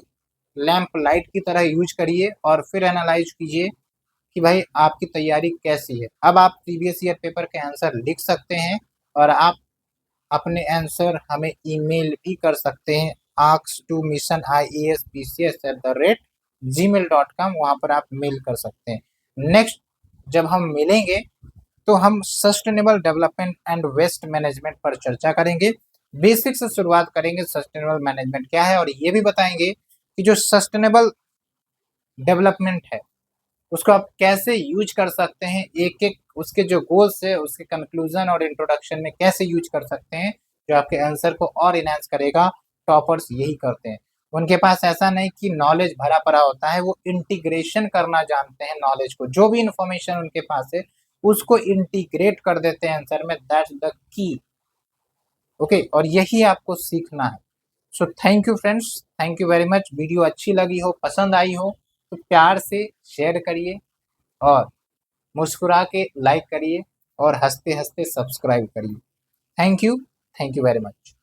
लैंप लाइट की तरह यूज करिए और फिर एनालाइज कीजिए कि भाई आपकी तैयारी कैसी है। अब आप प्रीवियस ईयर पेपर के आंसर लिख सकते हैं, और आप अपने आंसर हमें ईमेल भी कर सकते हैं ask2missionIASPCS@gmail.com, वहाँ पर आप मेल कर सकते हैं। नेक्स्ट जब हम मिलेंगे तो हम sustainable development and waste management पर चर्चा करेंगे। बेसिक से शुरुआत करेंगे, सस्टेनेबल मैनेजमेंट क्या है, और ये भी बताएंगे कि जो सस्टेनेबल डेवलपमेंट है उसको आप कैसे यूज कर सकते हैं, एक एक उसके जो गोल्स है उसके कंक्लूजन और इंट्रोडक्शन में कैसे यूज कर सकते हैं, जो आपके आंसर को और इनहेंस करेगा। टॉपर्स यही करते हैं, उनके पास ऐसा नहीं कि नॉलेज भरा पड़ा होता है, वो इंटीग्रेशन करना जानते हैं नॉलेज को, जो भी इंफॉर्मेशन उनके पास है उसको इंटीग्रेट कर देते हैं आंसर में, दैट्स द की। ओके, और यही आपको सीखना है। So thank you friends, thank you very much. Video अच्छी लगी हो, पसंद आई हो तो प्यार से शेयर करिए, और मुस्कुरा के लाइक करिए, और हंसते हंसते सब्सक्राइब करिए। Thank you very much.